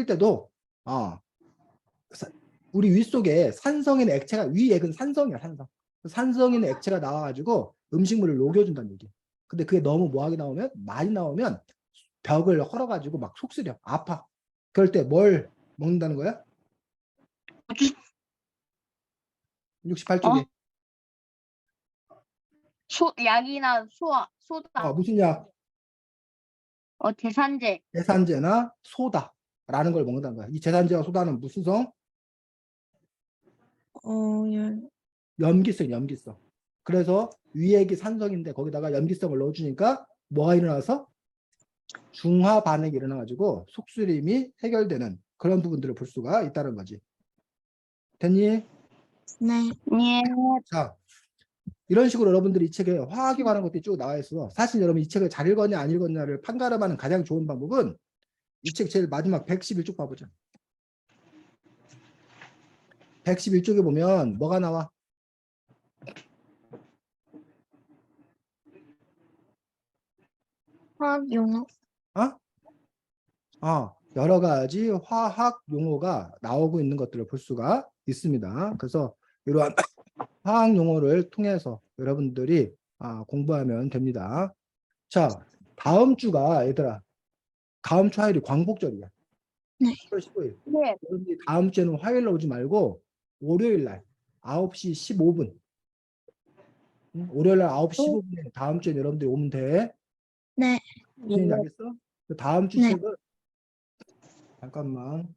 Speaker 1: 때도 우리 위 속에 산성 있는 액체가 위액은 산성이야, 산성. 산성 있는 액체가 나와가지고 음식물을 녹여준다는 얘기. 근데 그게 너무 뭐하게 나오면 많이 나오면 벽을 헐어가지고 막 속 쓰려, 아파. 그럴 때 뭘 먹는다는 거야? 68쪽에
Speaker 2: 약이나 소다.
Speaker 1: 무슨 약?
Speaker 2: 제산제.
Speaker 1: 제산제나 소다라는 걸 먹는다는 거야. 이 제산제와 소다는 무슨 성? 염기성, 염기성. 그래서 위액이 산성인데 거기다가 염기성을 넣어주니까 뭐가 일어나서 중화 반응이 일어나가지고 속쓰림이 해결되는 그런 부분들을 볼 수가 있다는 거지. 됐니?
Speaker 3: 네.
Speaker 2: 예.
Speaker 1: 자, 이런 식으로 여러분들이 이 책에 화학에 관한 것들이 쭉 나와 있어. 사실 여러분 이 책을 잘 읽었냐 안 읽었냐를 판가름하는 가장 좋은 방법은 이 책 제일 마지막 111쪽 봐보자. 111쪽에 보면 뭐가 나와?
Speaker 3: 화학 용어.
Speaker 1: 여러 가지 화학 용어가 나오고 있는 것들을 볼 수가 있습니다. 그래서 이러한 화학 용어를 통해서 여러분들이 공부하면 됩니다. 자, 다음 주가 얘들아, 다음 주 화요일이 광복절이야.
Speaker 3: 네.
Speaker 1: 10월 15일.
Speaker 2: 네.
Speaker 1: 여러분들이 다음 주에는 화요일 날 오지 말고 월요일 날 9시 15분. 월요일 날 9시 15분에 다음 주에 여러분들이 오면 돼.
Speaker 3: 네.
Speaker 1: 무슨 얘기인지 알겠어? 그 다음 주
Speaker 3: 네.
Speaker 1: 책은 잠깐만.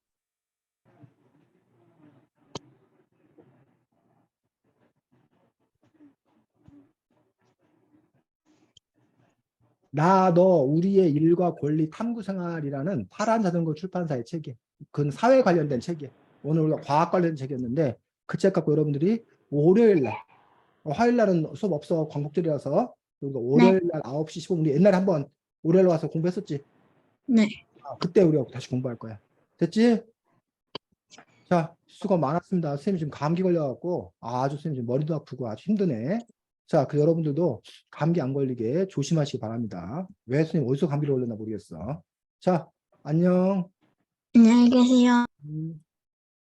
Speaker 1: 나, 너, 우리의 일과 권리 탐구 생활이라는 파란 자전거 출판사의 책이야. 그건 사회 관련된 책이야. 오늘 우리가 과학 관련 책이었는데 그 책 갖고 여러분들이 월요일 날, 화요일 날은 수업 없어 광복절이라서 우리가 월요일 날 9시 15분 우리 옛날에 한번 월요일 와서 공부했었지.
Speaker 3: 네.
Speaker 1: 그때 우리가 다시 공부할 거야. 됐지? 자, 수고 많았습니다. 선생님 지금 감기 걸려갖고 아주 선생님 지금 머리도 아프고 아주 힘드네. 자, 그 여러분들도 감기 안 걸리게 조심하시기 바랍니다. 왜 선생님 어디서 감기를 걸렸나 모르겠어. 자, 안녕.
Speaker 3: 안녕히 계세요.